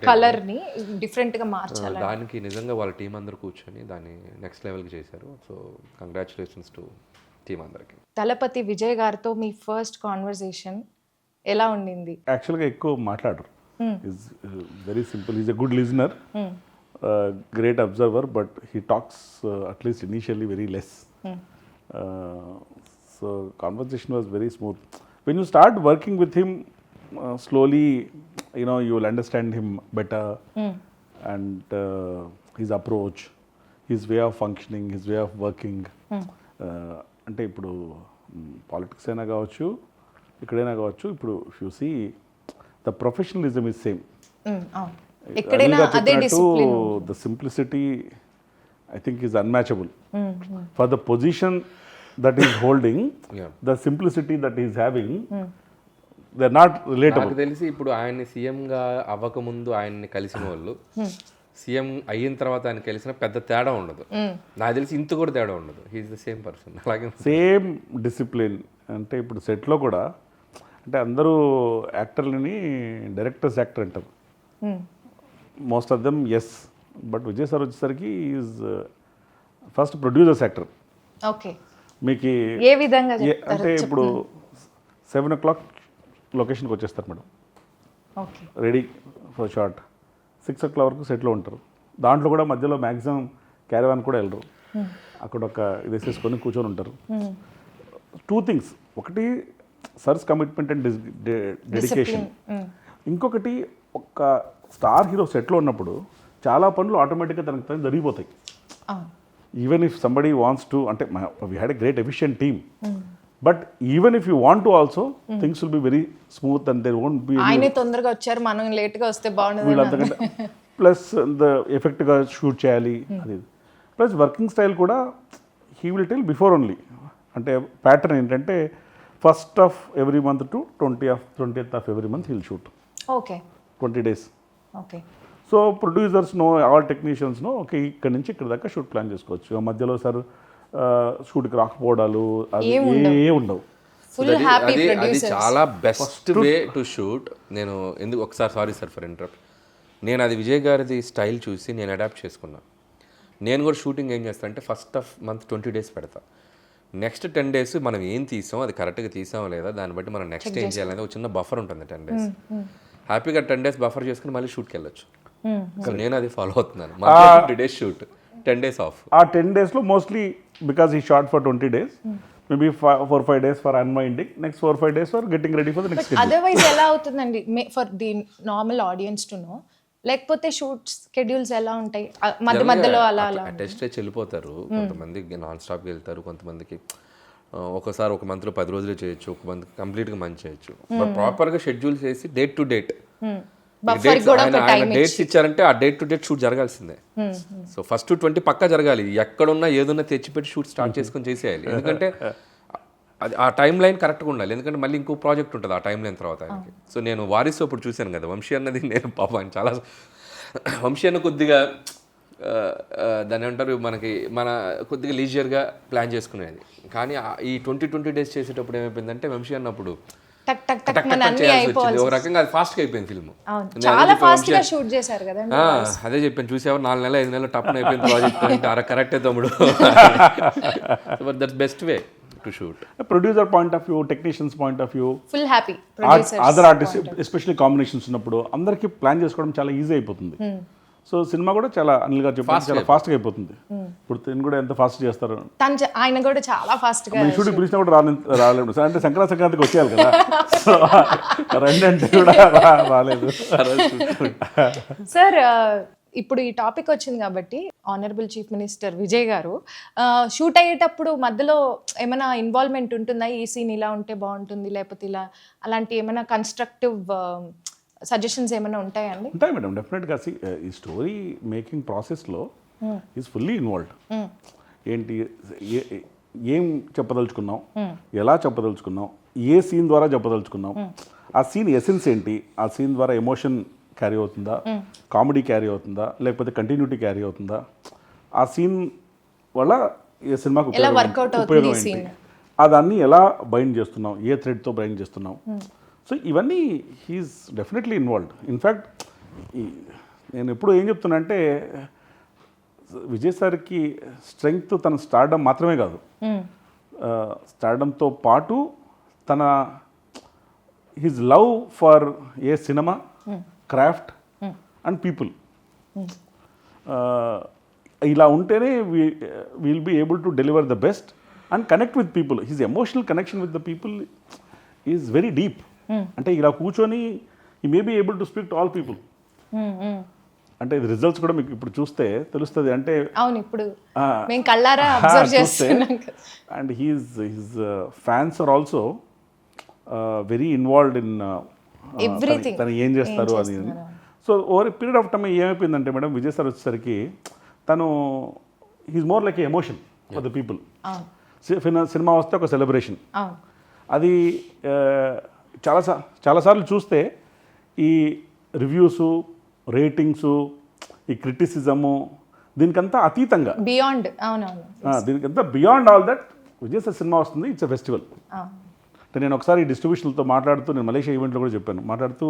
కలర్ ని డిఫరెంట్ గా మార్చాలి. దానికి నిజంగా వాళ్ళ టీం అందరూ కూర్చొని దాన్ని నెక్స్ట్ లెవెల్కి చేశారు. సో కంగ్రాచులేషన్స్ టు టీం అందరికి. తలపతి విజయ్ గారితో మీ ఫస్ట్ కాన్వర్సేషన్ ఎలా ఉండింది? యాక్చువల్గా ఎక్కువ మాట్లాడరు, is very simple, is a good listener, great observer, but he talks at least initially very less. So conversation was very smooth. When you start working with him, slowly, you will understand him better, and his approach, his way of functioning, his way of working. అంటే ఇప్పుడు politics అయినా కావచ్చు, ఇక్కడైనా కావచ్చు, ఇప్పుడు if you see the professionalism is same. ఎక్కడైనా అదే discipline. The simplicity I think is unmatchable. For the position that he's holding, the simplicity that he's having, they are not relatable. నాకు తెలిసి ఇప్పుడు ఆయన్ని సీఎంగా అవ్వకముందు ఆయన్ని కలిసిన వాళ్ళు సీఎం అయిన తర్వాత ఆయన కలిసిన పెద్ద తేడా ఉండదు. నాకు తెలిసి ఇంత కూడా తేడా ఉండదు. He is the same person. అలాగే సేమ్ డిసిప్లిన్. అంటే ఇప్పుడు సెట్లో కూడా అంటే అందరూ యాక్టర్లని డైరెక్టర్స్ యాక్టర్ అంటారు, most of them yes. But Vijay sir వచ్చేసరికి is first producers actor. Okay, మీకు ఏ విధంగా అంటే ఇప్పుడు 7 o'clock లొకేషన్కి వచ్చేస్తారు madam, okay, ready for shot. 6 o'clock వరకు సెట్లో ఉంటారు. దాంట్లో కూడా మధ్యలో మ్యాక్సిమం క్యారవాన్ కూడా వెళ్ళరు, అక్కడ ఒక ఇది వేసేసుకొని కూర్చొని ఉంటారు. 2 things, ఒకటి సర్స్ కమిట్మెంట్ అండ్ డెడికేషన్, ఇంకొకటి ఒక స్టార్ హీరో సెట్లో ఉన్నప్పుడు చాలా పనులు ఆటోమేటిక్గా తనకు తను జరిగిపోతాయి. Even if somebody wants to, అంటే we had a great efficient team, but even if you want to also things will be very smooth and there won't be. ఆయనే తొందరగా వచ్చారు, మనం లేట్గా వస్తే బాగుండదు వీళ్ళంతకంటే ప్లస్ ఎఫెక్ట్గా షూట్ చేయాలి అది. ప్లస్ వర్కింగ్ స్టైల్ కూడా he will tell before only. అంటే ప్యాటర్న్ ఏంటంటే 1st of every month to 20th of every month he'll shoot. Okay, 20 days. Okay. So producers no, all technicians no, okay ఇక్కడ నుంచి ఇక్కడ దాకా shoot plan చేసుకోవచ్చు. మధ్యలో sir షూట్కి రాకపోవడాలు అవి ఏ ఉండవు. ఫుల్ హ్యాపీ అది ప్రొడ్యూసర్స్. చాలా బెస్ట్ వే టు షూట్. నేను ఎందుకు ఒకసారి సారీ సార్ ఫర్ ఇంటరప్ట్, నేను అది విజయ్ గారిది స్టైల్ చూసి నేను అడాప్ట్ చేసుకున్నా. నేను కూడా షూటింగ్ ఏం చేస్తాను అంటే 1st of month 20 days పెడతా. నెక్స్ట్ 10 days మనం ఏం తీసాం, అది కరెక్ట్గా తీసామో లేదా, దాన్ని బట్టి మనం నెక్స్ట్ ఏం చేయాలనేది ఒక చిన్న బఫర్ ఉంటుంది 10 days. హ్యాపీగా 10 days బఫర్ చేసుకుని మళ్ళీ షూట్కి వెళ్ళొచ్చు. సో నేను అది ఫాలో అవుతున్నాను. 20 days షూట్, 10 days ఆఫ్. ఆ 10 daysలో మోస్ట్లీ బికాస్ ఈ short for 20 days, maybe 4-5 days for unwinding, next 4-5 days for getting ready for the next. Otherwise ఎలా అవుతుందండి for the normal audience to know, లేకపోతే షూట్ షెడ్యూల్స్ ఎలా ఉంటాయి మధ్యలో అలా టెస్ట్ వెళ్ళిపోతారు. కొంతమంది నాన్ స్టాప్కి వెళ్తారు, కొంతమందికి ఒకసారి ఒక మంత్లో 10 రోజులు చేయొచ్చు, ఒక మంత్ కంప్లీట్గా మంత్ చేయొచ్చు. బట్ ప్రాపర్గా షెడ్యూల్ చేసి డేట్ టు డేట్ డేట్స్ ఇచ్చారంటే ఆ డేట్ టు డేట్ షూట్ జరగాల్సిందే. సో ఫస్ట్ 20 పక్కా జరగాలి. ఎక్కడున్నా ఏదున్నా తెచ్చిపెట్టి షూట్ స్టార్ట్ చేసుకొని చేసేయాలి. ఎందుకంటే అది ఆ టైం లైన్ కరెక్ట్గా ఉండాలి. ఎందుకంటే మళ్ళీ ఇంకో ప్రాజెక్ట్ ఉంటుంది ఆ టైం లైన్ తర్వాత ఆయనకి. సో నేను వారిసు అప్పుడు చూశాను కదా, వంశీ అన్నది నేను పాపం ఆయన చాలా వంశీ అన్న కొద్దిగా దాన్ని ఏమంటారు, మన కొద్దిగా లీజియర్గా ప్లాన్ చేసుకునేది. కానీ ఈ 20 days చేసేటప్పుడు ఏమైపోయిందంటే వంశీ అన్నప్పుడు టక్ టక్ టక్ మన అన్ని అయిపోవాలి. ఒక రకంగా అది ఫాస్ట్గా అయిపోయింది ఫిల్మ్. చాలా ఫాస్ట్ గా షూట్ చేశారు కదా. అదే చెప్పాను, చూసావా 4 నెలలు 5 నెలలు టప్న అయిపోయింది ప్రాజెక్ట్ అంటే కరెక్టే తమ్ముడు. But that's best way to shoot. Producer point of view, technicians point of view, full happy producers, other artist, especially combinations ఉన్నప్పుడు అందరికీ ప్లాన్ చేసుకోవడం చాలా ఈజీ అయిపోతుంది. సో సినిమా కూడా చాలా అనిల్ గారు చెప్పారు చాలా ఫాస్ట్గా అయిపోతుంది. ఇప్పుడు తిని కూడా ఎంత ఫాస్ట్ చేస్తారు, ఆయన కూడా చాలా ఫాస్ట్ గా. షూటింగ్ పిలిచినా కూడా రాలేదు అంటే సంక్రాంతికి వచ్చేయాలి కదా, రెండంటే కూడా రాలేదు. సార్ ఇప్పుడు ఈ టాపిక్ వచ్చింది కాబట్టి ఆనరబుల్ చీఫ్ మినిస్టర్ విజయ్ గారు షూట్ అయ్యేటప్పుడు మధ్యలో ఏమైనా ఇన్వాల్వ్మెంట్ ఉంటుందా, ఈ సీన్ ఇలా ఉంటే బాగుంటుంది లేకపోతే ఇలా, అలాంటి ఏమైనా కన్స్ట్రక్టివ్ సజెషన్స్ ఏమైనా ఉంటాయండి? ఉంటాయి మేడం, డెఫినెట్గా. ఈ స్టోరీ మేకింగ్ ప్రాసెస్లో ఈజ్ ఫుల్లీ ఇన్వాల్వ్డ్. ఏంటి ఏం చెప్పదలుచుకున్నాం, ఎలా చెప్పదలుచుకున్నాం, ఏ సీన్ ద్వారా చెప్పదలుచుకున్నాం, ఆ సీన్ ఎసెన్స్ ఏంటి, ఆ సీన్ ద్వారా ఎమోషన్ క్యారీ అవుతుందా, కామెడీ క్యారీ అవుతుందా, లేకపోతే కంటిన్యూటీ క్యారీ అవుతుందా, ఆ సీన్ వల్ల ఏ సినిమాకు ఉపయోగం ఏంటి, అదాన్ని ఎలా బైండ్ చేస్తున్నాం, ఏ థ్రెడ్తో బైండ్ చేస్తున్నాం. సో ఇవన్నీ హీఈస్ డెఫినెట్లీ ఇన్వాల్వ్డ్. ఇన్ఫ్యాక్ట్ నేను ఎప్పుడు ఏం చెప్తున్నా అంటే విజయ్ సార్కి స్ట్రెంగ్త్ తన స్టార్డమ్ మాత్రమే కాదు, స్టార్డమ్తో పాటు తన his love for a cinema, craft and people. ఇలా ఉంటేనే will be able to deliver the best and connect with people. His emotional connection with the people is very deep. అంటే ఇలా కూర్చొని ఈ may be able to speak to all people. అంటే ఇది results కూడా మీకు ఇప్పుడు చూస్తే తెలుస్తుంది. అంటే అవును, ఇప్పుడు మేము కళ్ళారా అబ్జర్వ్ చేస్తున్నాం. And his fans are also very involved in everything, తను ఏం చేస్తారు అని. So over a period of time ఏమైపోయిందంటే మేడం, విజయ్ సార్ వచ్చేసరికి తను he's more like emotion for the people. Cinema వస్తే ఒక సెలబ్రేషన్, అది చాలాసార్లు చూస్తే ఈ రివ్యూసు, రేటింగ్సు, ఈ క్రిటిసిజము దీనికంతా అతీతంగా, బియాండ్. అవునవును. దీనికంతా beyond all that Vijay sir cinema వస్తుంది, ఇట్స్ ఎ ఫెస్టివల్. అంటే నేను ఒకసారి డిస్ట్రిబ్యూషన్లతో మాట్లాడుతూ, నేను మలేషియా ఈవెంట్లో కూడా చెప్పాను, మాట్లాడుతూ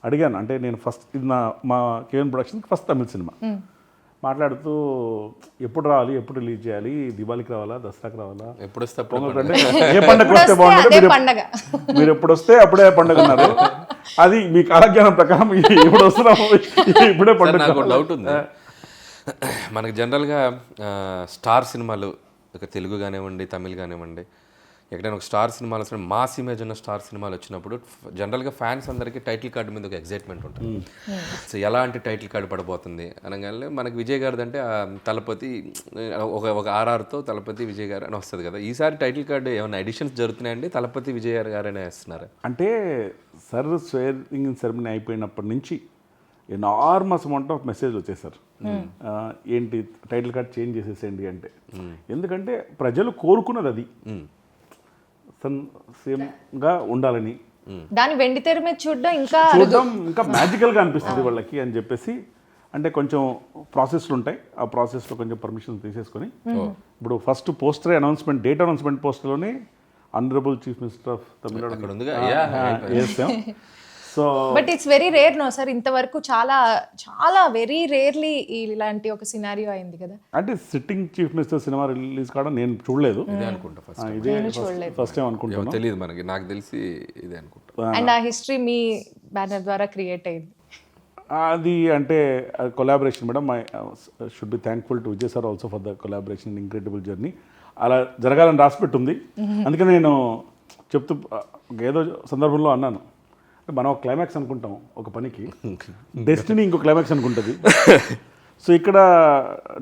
అడిగాను, అంటే నేను ఫస్ట్ ఇది మా కేవన్ ప్రొడక్షన్కి ఫస్ట్ తమిళ సినిమా, మాట్లాడుతూ ఎప్పుడు రావాలి, ఎప్పుడు రిలీజ్ చేయాలి, దివాళీకి రావాలా, దసరాకి రావాలా, ఎప్పుడు వస్తే అంటే ఏ పండుగ వస్తే బాగుంటుంది, మీరు ఎప్పుడు వస్తే అప్పుడే పండుగ ఉన్నారు, అది మీ కాలజ్ఞానం ప్రకారం ఇప్పుడు వస్తున్నాము, ఇప్పుడే పండుగ. నాకు డౌట్ ఉంది, మనకి జనరల్గా స్టార్ సినిమాలు, ఒక తెలుగు కానివ్వండి, తమిళ్ కానివ్వండి, ఎక్కడైనా ఒక స్టార్ సినిమాలు వస్తే మాస్ ఇమేజ్ ఉన్న స్టార్ సినిమాలు వచ్చినప్పుడు జనరల్గా ఫ్యాన్స్ అందరికీ టైటిల్ కార్డు మీద ఒక ఎగ్జైట్మెంట్ ఉంటుంది. సో ఎలాంటి టైటిల్ కార్డు పడబోతుంది అనగానే మనకి విజయ్ గారిది అంటే తలపతి ఒక ఆర్ఆర్తో తలపతి విజయ్ గారు అని వస్తుంది కదా. ఈసారి టైటిల్ కార్డు ఏమైనా ఎడిషన్స్ జరుగుతున్నాయండి, తలపతి విజయ్ గారనే వేస్తున్నారు? అంటే సర్ స్వేరింగ్ సెరమనీ అయిపోయినప్పటి నుంచి ఎనార్మస్ అమౌంట్ ఆఫ్ మెసేజ్ వచ్చేసారు, ఏంటి టైటిల్ కార్డ్ చేంజ్ చేసేసేయండి అంటే. ఎందుకంటే ప్రజలు కోరుకున్నది అది, సేమ్గా ఉండాలని, దాని వెండి తెర మీద చూడడం ఇంకా మ్యాజికల్గా అనిపిస్తుంది వాళ్ళకి అని చెప్పేసి. అంటే కొంచెం ప్రాసెస్లు ఉంటాయి, ఆ ప్రాసెస్లో కొంచెం పర్మిషన్ తీసేసుకొని ఇప్పుడు first poster announcement, date announcement పోస్టర్లోనే honourable chief minister of Tamil Nadu వేస్తాం. So but it's very rare no sir, ఇంతవరకు చాలా చాలా వెరీ రేర్లీ ఇలాంటి ఒక సినారియో అయింది కదా. అంటే sitting chief minister cinema release కావడం నేను చూడలేదు, ఇదే అనుకుంటా ఫస్ట్ టైం అనుకుంటాను, తెలియదు మనకి, నాకు తెలిసి ఇదే అనుకుంటా. అండ్ ఆ హిస్టరీ మీ బ్యానర్ ద్వారా క్రియేట్ అయింది అది. అంటే collaboration madam, I should be thankful to Vijay sir also for the collaboration in incredible journey. అలా జరగాలని రాసిపెట్టుంది. అందుకని నేను చెప్తూ ఏదో సందర్భంలో అన్నాను, మనం ఒక క్లైమాక్స్ అనుకుంటాం ఒక పనికి, డెస్టినీ ఇంకో క్లైమాక్స్ అనుకుంటుంది. సో ఇక్కడ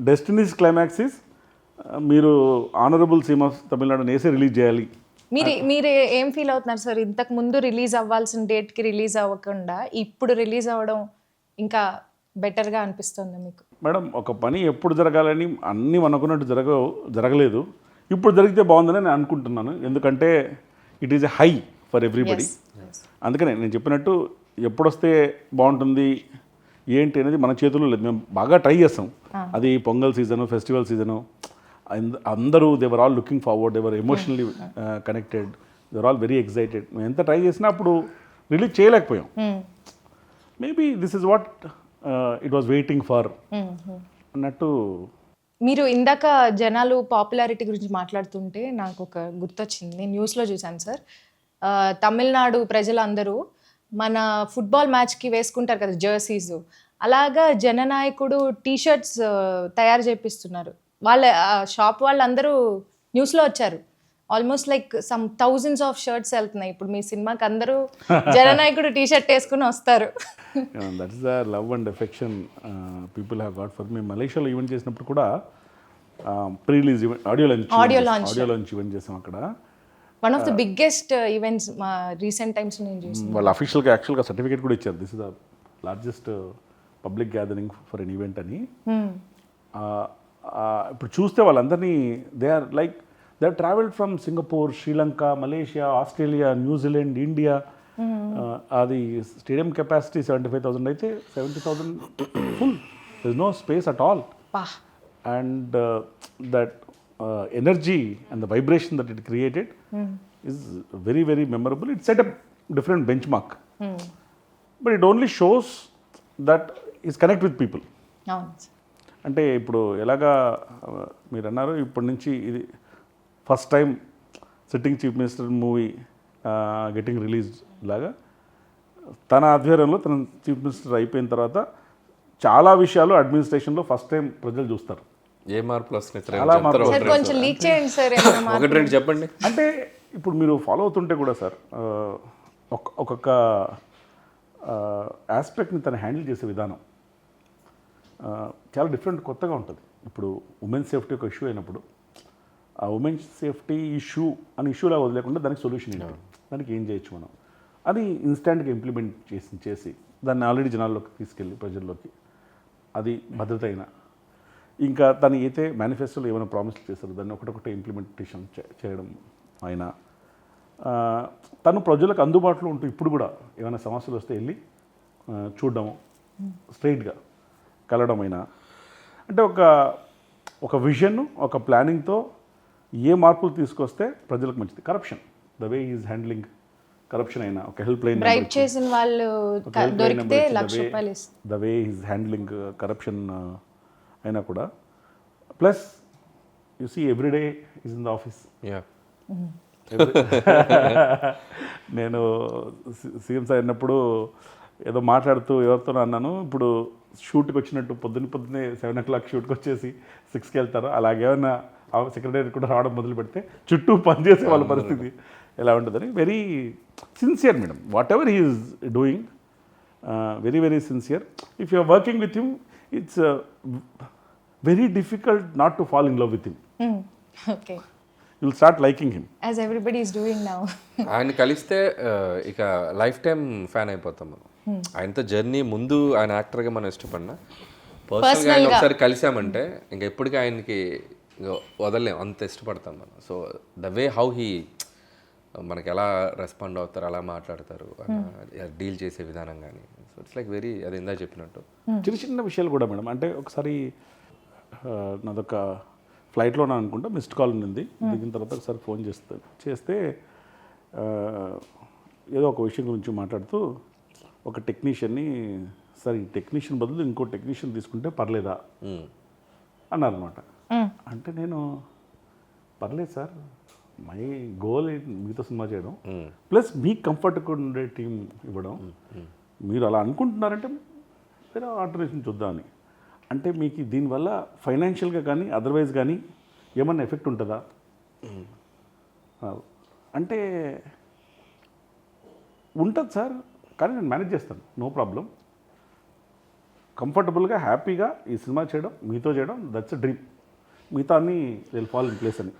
డెస్టినీస్ క్లైమాక్స్ ఇస్ మీరు ఆనరబుల్ సీమ్ ఆఫ్ తమిళనాడు నేసే రిలీజ్ చేయాలి. మీరు ఏం ఫీల్ అవుతున్నారు సార్, ఇంతకు ముందు రిలీజ్ అవ్వాల్సిన డేట్కి రిలీజ్ అవ్వకుండా ఇప్పుడు రిలీజ్ అవ్వడం ఇంకా బెటర్గా అనిపిస్తుంది మీకు? మేడం, ఒక పని ఎప్పుడు జరగాలని అన్నీ అనుకున్నట్టు జరగలేదు, ఇప్పుడు జరిగితే బాగుందని నేను అనుకుంటున్నాను. ఎందుకంటే it is a high for everybody. అందుకనే నేను చెప్పినట్టు ఎప్పుడొస్తే బాగుంటుంది ఏంటి అనేది మన చేతుల్లో లేదు. మేము బాగా ట్రై చేస్తాం, అది పొంగల్ సీజను, ఫెస్టివల్ సీజను, అందరూ they're all looking forward, they're emotionally connected, they're all very excited. మేము ఎంత ట్రై చేసినా అప్పుడు రిలీజ్ చేయలేకపోయాం. Maybe this is what it was waiting for అన్నట్టు. మీరు ఇందాక జనాలు పాపులారిటీ గురించి మాట్లాడుతుంటే నాకు ఒక గుర్తొచ్చింది, నేను న్యూస్లో చూశాను సార్. తమిళనాడు ప్రజలందరూ మన ఫుట్బాల్ మ్యాచ్కి వేసుకుంటారు కదా జెర్సీస్, అలాగా జననాయకుడు టీషర్ట్స్ తయారు చేపిస్తున్నారు. వాళ్ళ షాప్ వాళ్ళందరూ న్యూస్లో వచ్చారు. Almost like some thousands of shirts వెళ్తున్నాయి ఇప్పుడు మీ సినిమాకి, అందరూ జననాయకుడు టీషర్ట్ వేసుకుని వస్తారు. That is the love and affection people have got for me. మలేషియాలో ఈవెంట్ చేసినప్పుడు కూడా pre release event, audio launch event చేసాం అక్కడ. One of the biggest events మా రీసెంట్ టైమ్స్ నేను చూసాను. వాళ్ళు అఫీషియల్గా యాక్చువల్గా సర్టిఫికేట్ కూడా ఇచ్చారు, this is the largest public gathering for an event అని. ఇప్పుడు చూస్తే వాళ్ళందరినీ they are travelled from Singapore, Sri Lanka, Malaysia, Australia, New Zealand, India. అది స్టేడియం కెపాసిటీ 75,000 అయితే 70,000 full, there is no space at all. And that energy and the vibration that it created is very, very memorable. It set a different benchmark. But it only shows that is connect with people. అంటే ఇప్పుడు ఎలాగా మీరు అన్నారు, ఇప్పటి నుంచి ఇది first time sitting chief minister movie getting release లాగా తన ఆధ్వర్యంలో తన చీఫ్ మినిస్టర్ అయిపోయిన తర్వాత చాలా విషయాలు అడ్మినిస్ట్రేషన్లో ఫస్ట్ టైం ప్రజలు చూస్తారు. ఏ మార్పులు వస్తున్నాయి? చెప్పండి. అంటే ఇప్పుడు మీరు ఫాలో అవుతుంటే కూడా సార్ ఒక్కొక్క ఆస్పెక్ట్ని తను హ్యాండిల్ చేసే విధానం చాలా డిఫరెంట్, కొత్తగా ఉంటుంది. ఇప్పుడు ఉమెన్ సేఫ్టీ ఒక ఇష్యూ అయినప్పుడు ఆ ఉమెన్ సేఫ్టీ ఇష్యూ అని ఇష్యూలా వదిలేకుండా దానికి సొల్యూషన్ ఏంటి, దానికి ఏం చేయొచ్చు మనం, అది ఇన్స్టాంట్గా ఇంప్లిమెంట్ చేసి దాన్ని ఆల్రెడీ జనాల్లోకి తీసుకెళ్ళి ప్రజల్లోకి, అది భద్రత అయినా ఇంకా తను అయితే మేనిఫెస్టోలో ఏమైనా ప్రామిస్లు చేశారు దాన్ని ఒకటొకటి ఇంప్లిమెంటేషన్ చేయడం అయినా, తను ప్రజలకు అందుబాటులో ఉంటూ ఇప్పుడు కూడా ఏమైనా సమస్యలు వస్తే వెళ్ళి చూడడం, స్ట్రైట్గా కలవడమైనా, అంటే ఒక విజన్, ఒక ప్లానింగ్తో ఏ మార్పులు తీసుకొస్తే ప్రజలకు మంచిది. Corruption, the way is handling corruption అయినా, ఒక హెల్ప్ లైన్ బ్రైట్ చేసిన వాళ్ళు దొరికితే ₹1,00,000 the way is handling corruption అయినా కూడా. Plus you see everyday is in the office. నేను సీఎం సార్ అయినప్పుడు ఏదో మాట్లాడుతూ ఎవరితో అన్నాను, ఇప్పుడు షూట్కి వచ్చినట్టు పొద్దున్నే 7 o'clock షూట్కి వచ్చేసి 6కి వెళ్తారు, అలాగేమైనా సెక్రటరీ కూడా రావడం మొదలు పెడితే చుట్టూ పనిచేసే వాళ్ళ పరిస్థితి ఎలా ఉంటుందని. Very sincere madam, whatever he is doing, very very sincere. If you are working with him, it's very difficult not to fall in love with him. Okay, you will start liking him as everybody is doing now. ఆయన కలిస్తే ఇక life time fan అయిపోతాం మనం. ఆయనతో journey ముందు ఆయన యాక్టర్గా మనం ఇష్టపడినా పర్సనల్గా ఆయన ఒకసారి కలిసామంటే ఇంకా ఎప్పటికీ ఆయనకి వదలలేం, అంత ఇష్టపడతాం మనం. So the way how he మనకి ఎలా రెస్పాండ్ అవుతారు, అలా మాట్లాడతారు, డీల్ చేసే విధానం కానీ, సో ఇట్స్ లైక్ వెరీ, అది ఇందా చెప్పినట్టు చిన్న చిన్న విషయాలు కూడా మేడం. అంటే ఒకసారి నాదొక ఫ్లైట్లో నా అనుకుంటా మిస్డ్ కాల్ ఉంది, దిగిన తర్వాత ఒకసారి ఫోన్ చేస్తే ఏదో ఒక విషయం గురించి మాట్లాడుతూ ఒక టెక్నీషియన్ని, సార్ ఈ టెక్నీషియన్ బదులు ఇంకో టెక్నీషియన్ తీసుకుంటే పర్లేదా అన్నారనమాట. అంటే నేను పర్లేదు సార్, మై గోల్ మీతో సినిమా చేయడం, ప్లస్ మీకు కంఫర్ట్గా ఉండే టీం ఇవ్వడం, మీరు అలా అనుకుంటున్నారంటే వేరే ఆల్టర్నేషన్ చూద్దామని. అంటే మీకు దీనివల్ల ఫైనాన్షియల్గా కానీ అదర్వైజ్ కానీ ఏమన్నా ఎఫెక్ట్ ఉంటుందా అంటే, ఉంటుంది సార్, కానీ నేను మేనేజ్ చేస్తాను, నో ప్రాబ్లం, కంఫర్టబుల్గా హ్యాపీగా ఈ సినిమా చేయడం, మీతో చేయడం, దట్స్ ఎ డ్రీమ్, మిగతా అన్నీ విల్ ఫాల్ ఇన్ ప్లేస్ అని.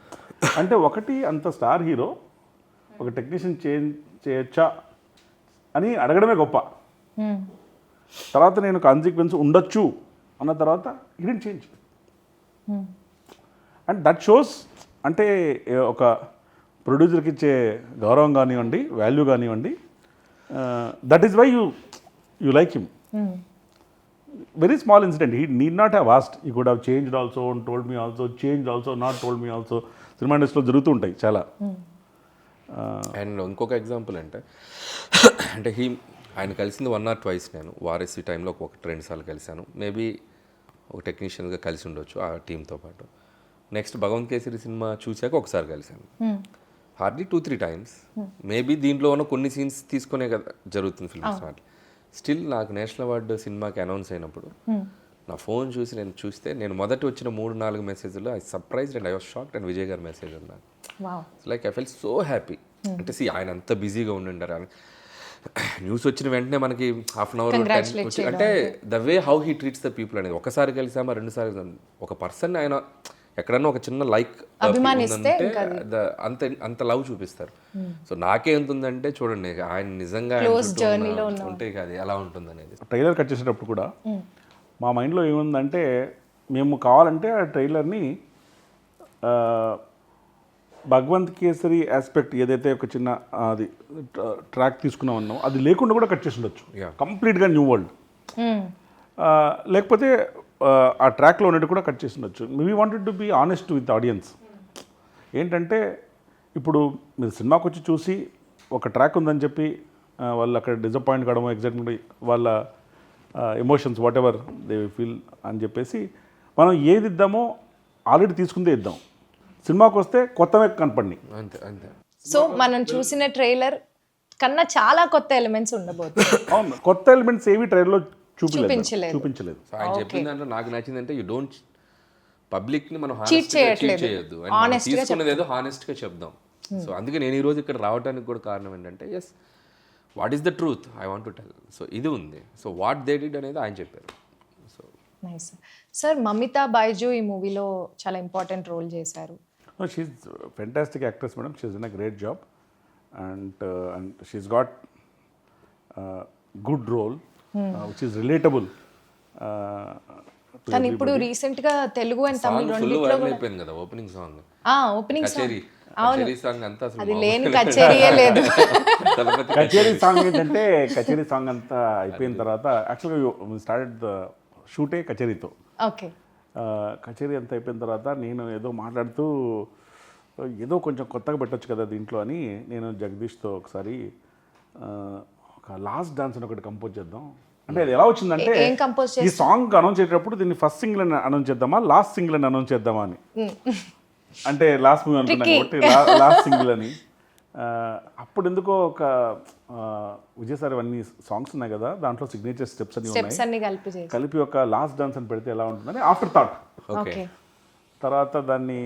అంటే ఒకటి, అంత స్టార్ హీరో ఒక టెక్నీషియన్ చేయొచ్చా అని అడగడమే గొప్ప. తర్వాత నేను కాన్సిక్వెన్స్ ఉండొచ్చు అన్న తర్వాత ఇడెంట్ చేంజ్. అండ్ దట్ షోస్, అంటే ఒక ప్రొడ్యూసర్కి ఇచ్చే గౌరవం కానివ్వండి, వాల్యూ కానివ్వండి, that is why you like him. Very small incident, he need not have asked, he could have changed also and told me also, changed also, not told me also. Cinema ఇండస్ట్రీలో జరుగుతూ ఉంటాయి చాలా. And ఇంకొక example అంటే ఆయన కలిసింది 1 or 2 నేను వారసి టైంలో 1-2 సార్లు కలిశాను, మేబీ ఒక టెక్నీషియన్గా కలిసి ఉండొచ్చు ఆ టీంతో పాటు. నెక్స్ట్ భగవంత్ కేసరి సినిమా చూశాక ఒకసారి కలిశాను, హార్డ్లీ 2-3 times. మేబీ దీంట్లో ఉన్న కొన్ని సీన్స్ తీసుకునే కదా జరుగుతుంది ఫిల్మ్స్ మాట. స్టిల్ నాకు నేషనల్ అవార్డు సినిమాకి అనౌన్స్ అయినప్పుడు నా ఫోన్ చూస్తే నేను మొదటి వచ్చిన 3-4 మెసేజ్లో I surprised and I was shocked and Vijay గారి మెసేజ్ ఉన్నారు. Like I felt so happy. అంటే ఆయన అంత బిజీగా ఉండిండారు, న్యూస్ వచ్చిన వెంటనే మనకి ½ an hour అంటే the way how he treats the people అనేది. ఒకసారి కలిసామా 2 సార్లు ఒక పర్సన్ ఆయన ఎక్కడన్నా ఒక చిన్న లైక్ అంత లవ్ చూపిస్తారు. సో నాకే ఎంత ఉందంటే చూడండి, ఆయన నిజంగా ఉంటే అది ఎలా ఉంటుంది అనేది. ట్రైలర్ కట్ చేసేటప్పుడు కూడా మా మైండ్లో ఏముందంటే, మేము కావాలంటే ఆ ట్రైలర్ని భగవంత్ కేసరి ఆస్పెక్ట్ ఏదైతే ఒక చిన్న అది ట్రాక్ తీసుకున్నామన్నాం, అది లేకుండా కూడా కట్ చేసి ఉండొచ్చు, కంప్లీట్గా న్యూ వరల్డ్. లేకపోతే ఆ ట్రాక్లో ఉన్నట్టు కూడా కట్ చేసి ఉండొచ్చు. We wanted to be honest with audience. ఏంటంటే ఇప్పుడు మీరు సినిమాకి వచ్చి చూసి ఒక ట్రాక్ ఉందని చెప్పి వాళ్ళు అక్కడ డిసప్పాయింట్ కావడము, ఎగ్జాక్ట్లీ వాళ్ళ emotions what ever they feel అని చెప్పేసి మనం ఏది ఇద్దామో ఆల్రెడీ తీసుకుందే ఇద్దాం. సినిమాకి వస్తే కొత్తవే కనపడినాయి అంతే అంతే. సో మనం చూసిన ట్రైలర్ కన్నా చాలా కొత్త ఎలిమెంట్స్ ఉండబోతుంది. అవును, కొత్త ఎలిమెంట్స్ ఏవి ట్రైలర్లో చూపించలేదు. ఆయన చెప్పింది అంటే నాకు నచ్చిందంటే, యూ డోంట్ పబ్లిక్ని మనం చీట్ చేయొద్దు, తీసుకున్నది ఏదో హానెస్ట్గా చెప్దాం. సో అందుకే నేను ఈరోజు ఇక్కడ రావడానికి కూడా కారణం ఏంటంటే, yes what is the truth I want to tell. So ఇది ఉంది. సో వాట్ దే డిడ్ అనేది ఆయన చెప్పారు. So nice sir. Mamitha Baiju ఈ మూవీలో చాలా ఇంపార్టెంట్ రోల్ చేశారు. She's fantastic actress madam, she's done a great job and she's got good role which is relatable. కానీ ఇప్పుడు రీసెంట్ గా తెలుగు అండ్ తమిళ రెండిట్లో అయిపోయింది కదా ఓపెనింగ్ సాంగ్. ఓపెనింగ్ కచేరీ కచేరీ సాంగ్ అంతా అసలు అది మామూలు లేని కచేరీయే లేదు. తలపతి కచేరీ సాంగ్ ఏంటంటే కచేరీ సాంగ్ అంతా అయిపోయిన తర్వాత యాక్చువల్గా స్టార్టెడ్ ద షూటే కచేరీతో. ఓకే. కచేరీ అంతా అయిపోయిన తర్వాత నేను ఏదో మాట్లాడుతూ ఏదో కొంచెం కొత్తగా పెట్టొచ్చు కదా దీంట్లో అని నేను జగదీష్తో ఒకసారి ఒక లాస్ట్ డాన్స్ అని ఒకటి కంపోజ్ చేద్దాం అంటే అది ఎలా వచ్చిందంటే ఏం కంపోజ్ ఈ సాంగ్ అనౌన్స్ చేసేటప్పుడు దీన్ని ఫస్ట్ సింగిల్ అని అనౌన్స్ చేద్దామా లాస్ట్ సింగిల్ అని అనౌన్స్ చేద్దామా అని అంటే లాస్ట్ మూవీ అనుకున్నాను కాబట్టి లాస్ట్ సింగిల్ అని అప్పుడు ఎందుకో ఒక విజయ్ సార్ అన్ని సాంగ్స్ ఉన్నాయి కదా దాంట్లో సిగ్నేచర్ స్టెప్స్ అన్ని స్టెప్స్ ఉన్నాయి అన్ని కలిపి చేసి. కలిపి ఒక లాస్ట్ డాన్స్ అని పెడితే ఎలా ఉంటుందని ఆఫ్టర్ థాట్. ఓకే. తర్వాత దాన్ని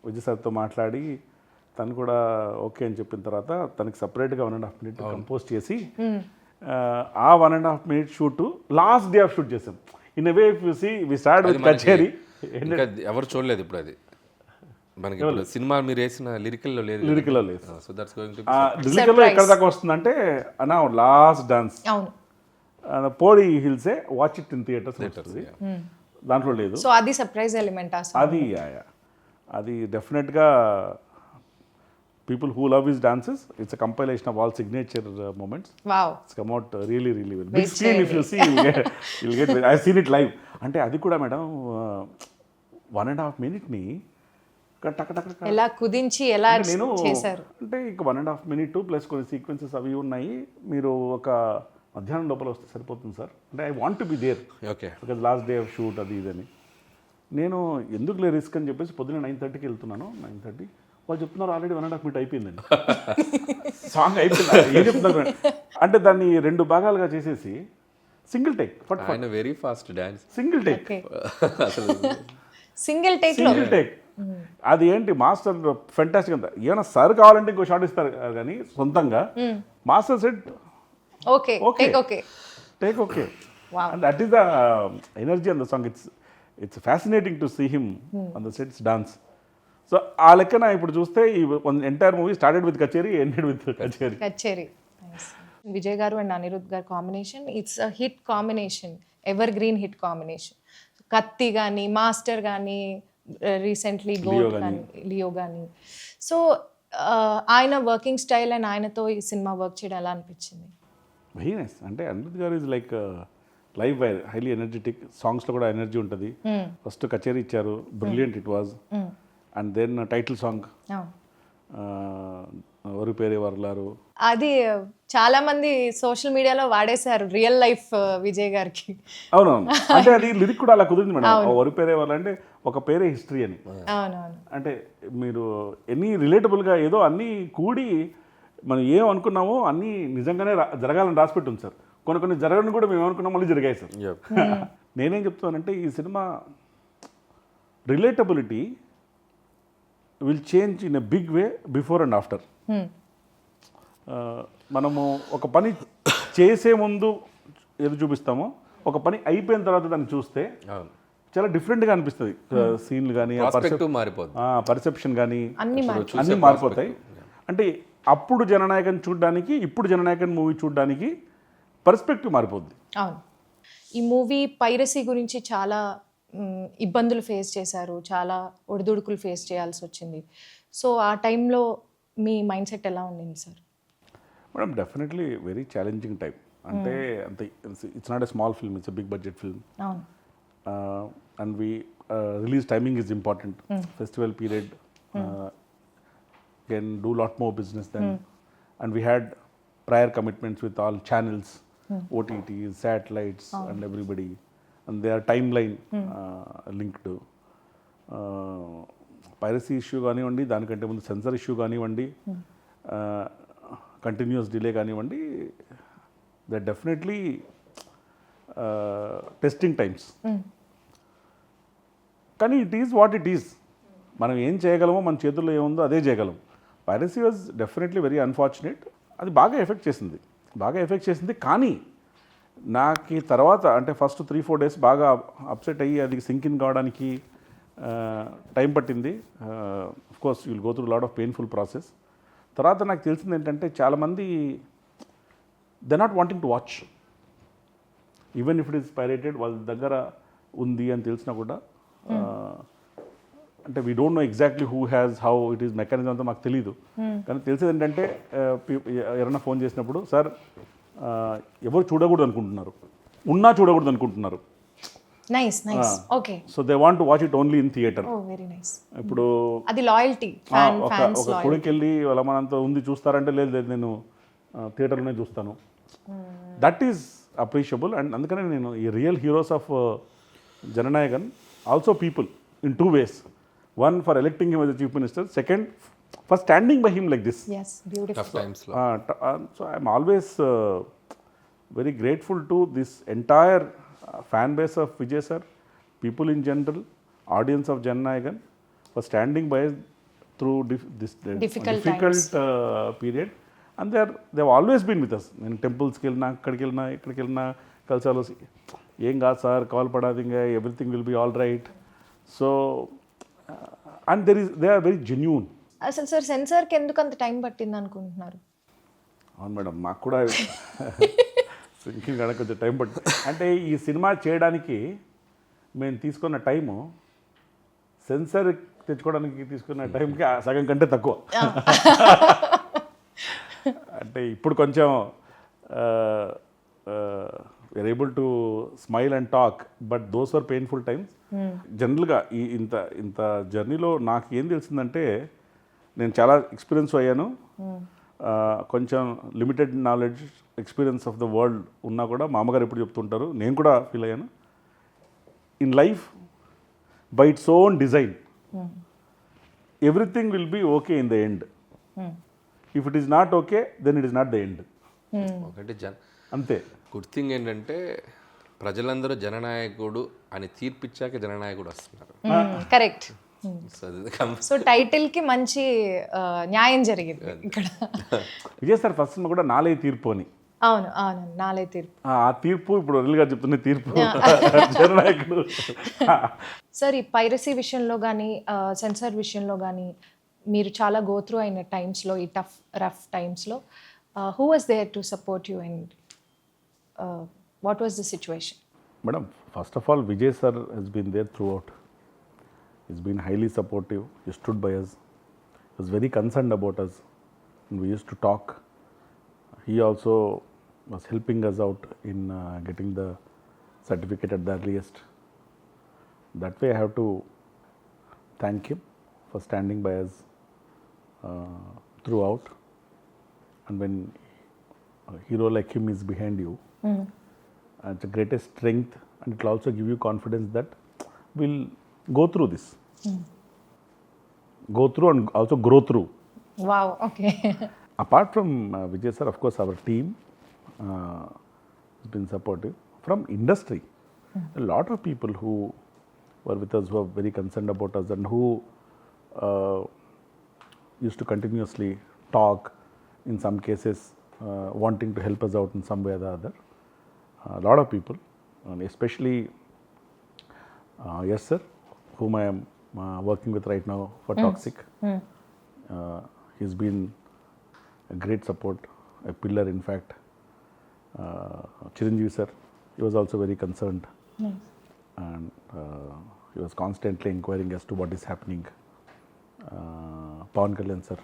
విజయ్ సార్తో మాట్లాడి తను కూడా ఓకే అని చెప్పిన తర్వాత తనకి సపరేట్గా 1.5 minute కంపోజ్ చేసి ఆ 1.5 minute shoot last day of shoot చేసాం. In way if you see we start with కచేరీ. ఇంకా ఎవరు చూడలేదు ఇప్పుడు అది మనకి ఇప్పుడు సినిమా మీరు వేసిన లిరికల్లో లేదు. లిరికల్లో లేదు. సో దట్స్ గోయింగ్ టు లిరికల్లో ఎక్కడ దాకా వస్తుందంటే అన్నా లాస్ట్ డాన్స్ అవును. పోడి హిల్సే వాచ్ ఇట్ ఇన్ థియేటర్స్ వస్తుంది, దాంట్లో లేదు. సో అది సర్ప్రైజ్ ఎలిమెంట్. అది డెఫినెట్గా people who love his dances it's a compilation of all signature moments. Wow. It's come out really really well. Big screen if you see will get I seen it live. అంటే అది కూడా madam 1.5 minute టక్ టక్ టక్ ఎలా కుదించి ఎలా నేను చేశారు అంటే ఇక 1.5 minute ప్లస్ కొన్ని సీక్వెన్సెస్ అవి ఉన్నాయి. మీరు ఒక మధ్యాహ్నం లోపల వస్తే సరిపోతుంది సార్ అంటే I want to be there. Okay. Because last day of shoot అది ఇదని నేను ఎందుకు రిస్క్ అని చెప్పేసి పొద్దున్న 9:30కి వెళ్తున్నాను. 9:30 వాళ్ళు చెప్తున్నారు ఆల్రెడీ 1.5 minute అయిపోయిందండి. సాంగ్ అయిపోయింది. ఏం చెప్తున్నారు అంటే దాన్ని 2 భాగాలుగా చేసేసి సింగిల్ టేక్ ఆయన very fast dance. Single take అసలు సింగిల్ టేక్. అది ఏంటి మాస్టర్ ఫెంటాస్టిక్ అంతా. ఏమైనా సార్ కావాలంటే ఇంకో షాట్ ఇస్తారు కానీ సొంతంగా master set okay okay take okay. And that is the energy on the song. It's fascinating to see him on the sets dance. So ఆ లెక్కన ఇప్పుడు చూస్తే ఈ entire movie started with Kacheri ended with Kacheri. Vijay గారు and Anirudh గారు combination it's a hit combination, evergreen hit combination. Kaththi కానీ Master కానీ recently GOAT కానీ లియో కానీ. సో ఆయన వర్కింగ్ స్టైల్ అండ్ ఆయనతో ఈ సినిమా వర్క్ చేయడం ఎలా అనిపించింది? Very nice. అంటే అనిరుద్ గారు is like live wire, highly energetic. సాంగ్స్లో కూడా ఎనర్జీ ఉంటుంది. ఫస్ట్ కచేరీ ఇచ్చారు, brilliant it was. And then title song వరు పేరే వర్లారు. అది చాలా మంది సోషల్ మీడియాలో వాడేశారు రియల్ లైఫ్ విజయ్ గారికి. అవునవును. అంటే అది లిరిక్ కూడా అలా కుదిరింది మేడం. వరు పేరే వాళ్ళు అంటే ఒక పేరే హిస్టరీ అని. అవునవును. అంటే మీరు ఎన్ని రిలేటబుల్గా ఏదో అన్నీ కూడి మనం ఏం అనుకున్నామో అన్నీ నిజంగానే జరగాలని రాసిపెట్టి ఉంది సార్. కొన్ని జరగని కూడా మేము ఏమనుకున్నాం మళ్ళీ జరిగాయి సార్. నేనేం చెప్తానంటే ఈ cinema relatability will change in a big way before and after. మనము ఒక పని చేసే ముందు ఏదో చూపిస్తామో ఒక పని అయిపోయిన తర్వాత దాన్ని చూస్తే చాలా డిఫరెంట్గా అనిపిస్తుంది. సీన్లు కానీ పర్సెప్షన్ కానీ అన్నీ మారిపోతాయి. అంటే అప్పుడు జననాయకన్ చూడడానికి ఇప్పుడు జననాయకన్ మూవీ చూడడానికి పర్స్పెక్టివ్ మారిపోద్ది. అవును. ఈ మూవీ పైరసీ గురించి చాలా ఇబ్బందులు ఫేస్ చేశారు, చాలా ఒడిదుడుకులు ఫేస్ చేయాల్సి వచ్చింది. సో ఆ టైంలో మీ మైండ్ సెట్ ఎలా ఉండింది sir? Madam definitely very challenging time. అంటే అంత it's not a small film, it's a big budget film. And release timing is important. Festival period can do lot more business then. And we had prior commitments with all channels, OTTs, satellites and everybody, and their timeline linked. Piracy issue కానివ్వండి, దానికంటే ముందు sensor issue కానివ్వండి, continuous delay కానివ్వండి, they definitely testing times. కానీ it is what it is. మనం ఏం చేయగలమో మన చేతుల్లో ఏముందో అదే చేయగలం. Piracy was definitely very unfortunate. అది బాగా ఎఫెక్ట్ చేసింది. కానీ నాకు తర్వాత అంటే ఫస్ట్ 3-4 days బాగా అప్సెట్ అయ్యి అది సింక్ ఇన్ కావడానికి టైం పట్టింది. Course you will go through lot of painful process. తర్వాత నాకు తెలిసింది ఏంటంటే చాలామంది they not wanting to watch, even if it is pirated. వాళ్ళ దగ్గర ఉంది అని తెలిసినా కూడా అంటే we don't know exactly who has how it is mechanism అంతా మాకు తెలియదు. కానీ తెలిసేది ఏంటంటే ఎవరైనా ఫోన్ చేసినప్పుడు సార్ ఎవరు చూడకూడదు అనుకుంటున్నారు, ఉన్నా చూడకూడదు అనుకుంటున్నారు. Nice nice okay so they want to watch it only in theatre. Oh very nice. ఇప్పుడు అది లాయల్టీ ఫ్యాన్ ఒక ఫ్యాన్స్ ఒక కొడుకు వెళ్ళి వాళ్ళ మనంతా ఉంది చూస్తారంటే లేదు లేదు నేను థియేటర్లోనే చూస్తాను. That is appreciable. అండ్ అందుకనే నేను ఈ real heroes of Jana Nayagan also people in 2 ways. One, for electing him as a chief minister. Second, for standing by him like this. yes beautiful. Tough టైమ్స్లో So I'm always very grateful to this entire fan base of Vijay sir, people in general, audience of Jannayagan, for standing by us through this Difficult period. And they've always been with us. నేను టెంపుల్స్కి వెళ్ళినా అక్కడికి వెళ్ళినా కలిసాలో ఏం కాదు sir call పడాది ఇంకా everything will be all right. So and they are very genuine. అసలు సార్ సెన్సార్కి ఎందుకు అంత టైం పట్టింది అనుకుంటున్నారు? అవును మేడం, మాకు కూడా సింకింగ్ కానీ కొంచెం టైం పడుతుంది. అంటే ఈ సినిమా చేయడానికి మేము తీసుకున్న టైము సెన్సర్ తెచ్చుకోవడానికి తీసుకున్న టైంకి సగం కంటే తక్కువ. అంటే ఇప్పుడు కొంచెం we're able to smile and talk, but those are painful times. జనరల్గా ఈ ఇంత జర్నీలో నాకు ఏం తెలిసిందంటే నేను చాలా ఎక్స్పీరియన్స్ అయ్యాను. కొంచెం limited knowledge experience of the world ఉన్నా కూడా మా అమ్మగారు ఎప్పుడు చెప్తుంటారు, నేను కూడా ఫీల్ అయ్యాను. In life by its own design everything will be okay in the end. If it is not okay then it is not the end. ఒకటి అంతే. గుడ్ థింగ్ ఏంటంటే ప్రజలందరూ జననాయకుడు అని తీర్పిచ్చాక జననాయకుడు వస్తున్నారు. కరెక్ట్. సో సో టైటిల్ కి మంచి న్యాయం జరిగింది ఇక్కడ. విజయ్ సార్ ఫస్ట్ కూడా నాలే తీర్పు అని. అవును అవును నాలే తీర్పు. ఆ తీర్పు ఇప్పుడు రియల్గా చెప్తున్న తీర్పు జననాయకుడు. సార్ ఈ పైరసీ విషయంలో కానీ సెన్సార్ విషయంలో కానీ మీరు చాలా గోత్రూ అయిన టైమ్స్లో, ఈ రఫ్ టైమ్స్లో who was there to support you and what was the situation? Madam, first of all Vijay sir he's been there throughout. He's been highly supportive. He stood by us. He was very concerned about us. And we used to talk. He also was helping us out in getting the certificate at the earliest. That way I have to thank him for standing by us throughout. And when a hero like him is behind you, it's the greatest strength, and it will also give you confidence that we'll go through this. Go through and also grow through. Wow, okay. Apart from Vijay sir, of course, our team has been supportive. From industry, a lot of people who were with us, who are very concerned about us, and who used to continuously talk, in some cases wanting to help us out in some way or the other. A lot of people, and especially yes sir, whom I am working with right now for Toxic. He's been a great support, a pillar in fact. Chiranjeevi sir, he was also very concerned. And he was constantly inquiring as to what is happening. Pawan Kalyan sir,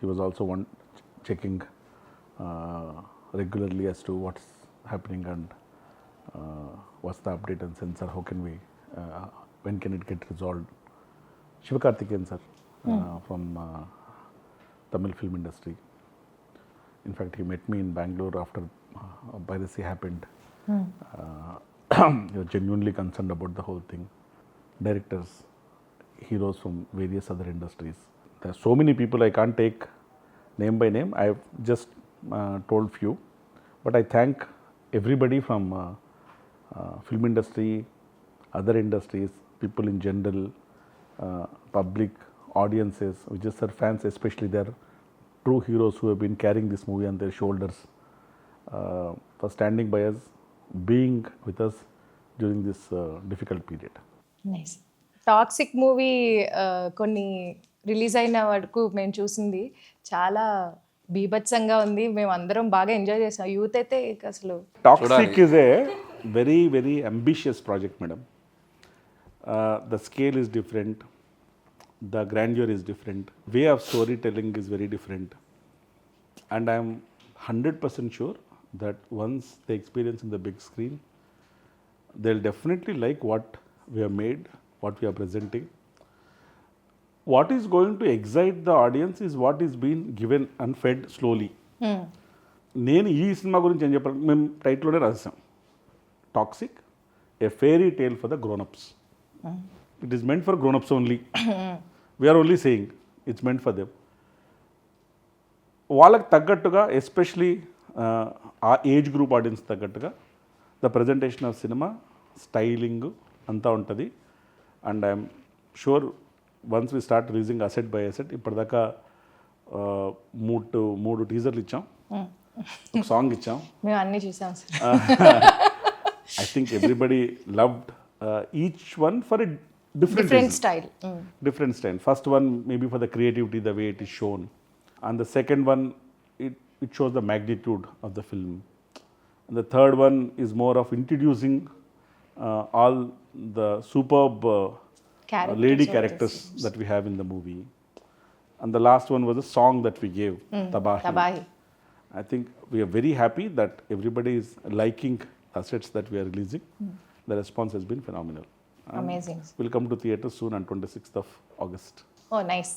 he was also checking regularly as to what's happening and what's the update and sensor, how can we, when can it get resolved. Shivakarthikeyan sir from Tamil film industry. In fact, he met me in Bangalore after piracy happened. He was genuinely concerned about the whole thing. Directors, heroes from various other industries. There are so many people I can't take name by name. I've just told few, but I thank everybody from film industry, other industries, people in general, public, audiences, Vijay sir fans especially. They are true heroes who have been carrying this movie on their shoulders, for standing by us, being with us during this difficult period. Nice. Toxic movie కొన్ని release అయిన వరకు మేము చూసింది చాలా బీభత్సంగా ఉంది. మేము అందరం బాగా ఎంజాయ్ చేసాం. యూత్ అయితే అసలు Toxic is a very, very ambitious project, madam. The scale is different, the grandeur is different, way of storytelling is very different. And I'm 100% sure that once they experience in the big screen, they'll definitely like what we have made, what we are presenting. What is going to excite the audience is what is being given and fed slowly. నేను ఈ cinema గురించి ఏం చెప్పాలి, మేము టైటిల్లోనే రాసాం, toxic, a fairy tale for the grownups. It is meant for grownups only. We're only saying it's meant for them. వాళ్ళకి తగ్గట్టుగా, ఎస్పెషలీ ఆ ఏజ్ గ్రూప్ ఆడియన్స్ తగ్గట్టుగా the presentation of cinema, styling అంతా ఉంటుంది. And I'm sure once we start releasing asset by asset, ఇప్పటిదాకా మూడు టీజర్లు ఇచ్చాం, ఒక సాంగ్ ఇచ్చాం. మేము అన్నీ చూసాం sir. I think everybody loved each one for a different different reason. Style. Different style. First one maybe for the creativity, the way it is shown, and the second one it shows the magnitude of the film, and the third one is more of introducing all the superb Characters lady of the characters that we have in the movie, and the last one was a song that we gave, Tabahi. తబాహి. I think we are very happy that everybody is liking assets that we are releasing. The response has been phenomenal. Amazing. We'll come to theatres soon on 26th of August. Oh nice.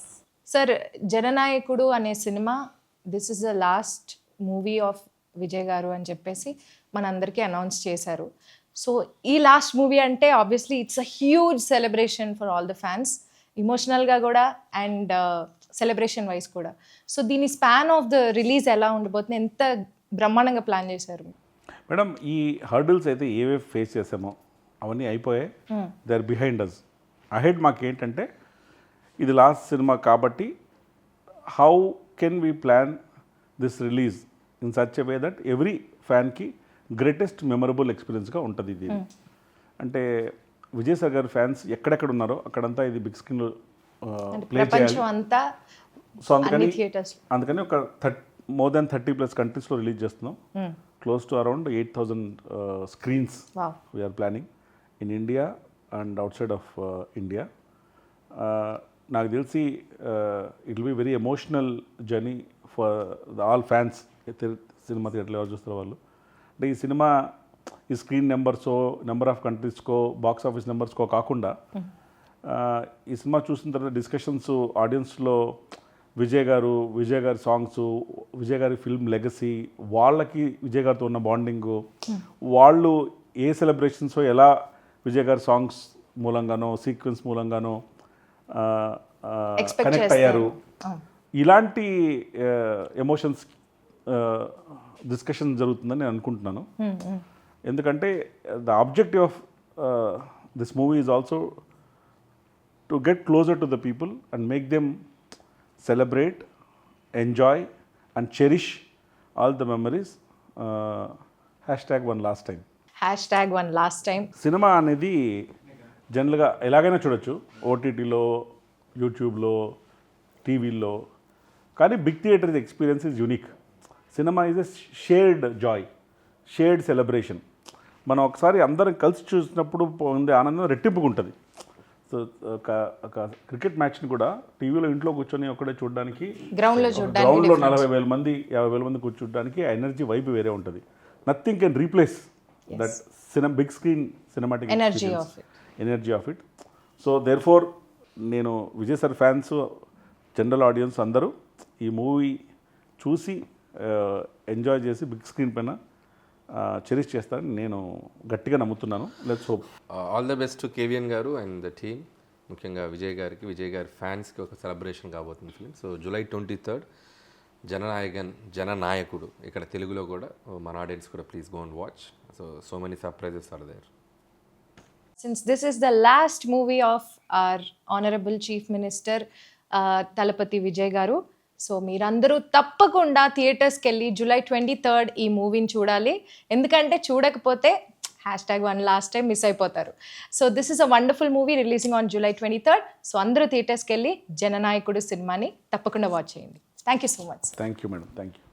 Sir, Jananayakudu అనే cinema this is the last movie of Vijay garu అని చెప్పేసి మనందరికీ announce చేశారు. So ఈ last movie అంటే obviously it's a huge celebration for all the fans, ఇమోషనల్గా కూడా and celebration wise కూడా. సో దీని స్పాన్ ఆఫ్ ద రిలీజ్ ఎలా ఉండబోతుంది, ఎంత బ్రహ్మాండంగా ప్లాన్ చేశారు? మేడం, ఈ హర్డిల్స్ అయితే ఏవేవి ఫేస్ చేసామో అవన్నీ అయిపోయాయి. They are behind us. Ahead మాకు ఏంటంటే ఇది లాస్ట్ సినిమా కాబట్టి how can we plan this release in such a way that every ఫ్యాన్కి గ్రేటెస్ట్ మెమరబుల్ ఎక్స్పీరియన్స్గా ఉంటుంది ఇది. అంటే విజయ్ సార్ గారి ఫ్యాన్స్ ఎక్కడెక్కడ ఉన్నారో అక్కడంతా ఇది బిగ్ స్క్రీన్లో ప్లే చేయాలి. ప్రపంచం అంతా సో అందుకని థియేటర్స్ ఒక మోర్ దాన్ 30+ కంట్రీస్లో రిలీజ్ చేస్తున్నాం. Close to around 8,000 screens we are planning in India and outside of India. నాకు తెలిసి it will be very emotional journey for all fans. Cinema థియేటర్లో ఎవరు చూస్తారు వాళ్ళు. అంటే ఈ సినిమా ఈ స్క్రీన్ నెంబర్సో, నెంబర్ ఆఫ్ కంట్రీస్కో, బాక్స్ ఆఫీస్ నెంబర్స్కో కాకుండా ఈ సినిమా చూసిన తర్వాత డిస్కషన్స్ ఆడియన్స్లో విజయ్ గారి సాంగ్స్, విజయ్ గారి ఫిల్మ్ లెగసీ, వాళ్ళకి విజయ్ గారితో ఉన్న బాండింగు, వాళ్ళు ఏ సెలబ్రేషన్స్ ఎలా విజయ్ గారి సాంగ్స్ మూలంగానో, సీక్వెన్స్ మూలంగానో కనెక్ట్ అయ్యారు, ఇలాంటి ఎమోషన్స్ డిస్కషన్ జరుగుతుందని నేను అనుకుంటున్నాను. ఎందుకంటే the objective of this movie is also to get closer to the people and make them celebrate, enjoy and cherish all the memories. #1 last time. #1 last time. Cinema అనేది జనరల్గా ఎలాగైనా చూడొచ్చు, ఓటీటీలో, యూట్యూబ్లో, టీవీల్లో. కానీ big theatre experience is unique. Cinema is a shared joy, shared celebration. మనం ఒకసారి అందరం కలిసి చూసినప్పుడు పొందే ఆనందం రెట్టింపుగా ఉంటుంది. సో ఒక క్రికెట్ మ్యాచ్ని కూడా టీవీలో ఇంట్లో కూర్చొని ఒకటే చూడడానికి, గ్రౌండ్లో 40,000 మంది 50,000 మంది కూర్చోడానికి ఆ ఎనర్జీ వైపు వేరే ఉంటుంది. Nothing can replace that big screen cinematic energy of it. So therefore నేను Vijay sir fans, general audience అందరూ ఈ మూవీ చూసి ఎంజాయ్ చేసి బిగ్ స్క్రీన్ పైన చెరిష్ చేస్తారని నేను గట్టిగా నమ్ముతున్నాను. Let's hope. All the best to KVN గారు అండ్ ద టీమ్. ముఖ్యంగా విజయ్ గారి ఫ్యాన్స్కి ఒక సెలబ్రేషన్ కాబోతుంది ఫిలిం. సో July 23rd జననాయకుడు ఇక్కడ తెలుగులో కూడా మన ఆడియన్స్ కూడా please go and watch. So many surprises are there. Since this is the last movie of our Honorable Chief Minister Talapati Vijay Garu, so మీరందరూ తప్పకుండా థియేటర్స్కి వెళ్ళి July 23rd ఈ మూవీని చూడాలి. ఎందుకంటే చూడకపోతే #1 last time మిస్ అయిపోతారు. So this is a wonderful movie releasing on July 23rd. So అందరూ థియేటర్స్కి వెళ్ళి జననాయకుడు సినిమాని తప్పకుండా వాచ్ చేయండి. Thank you so much. Thank you madam. Thank you.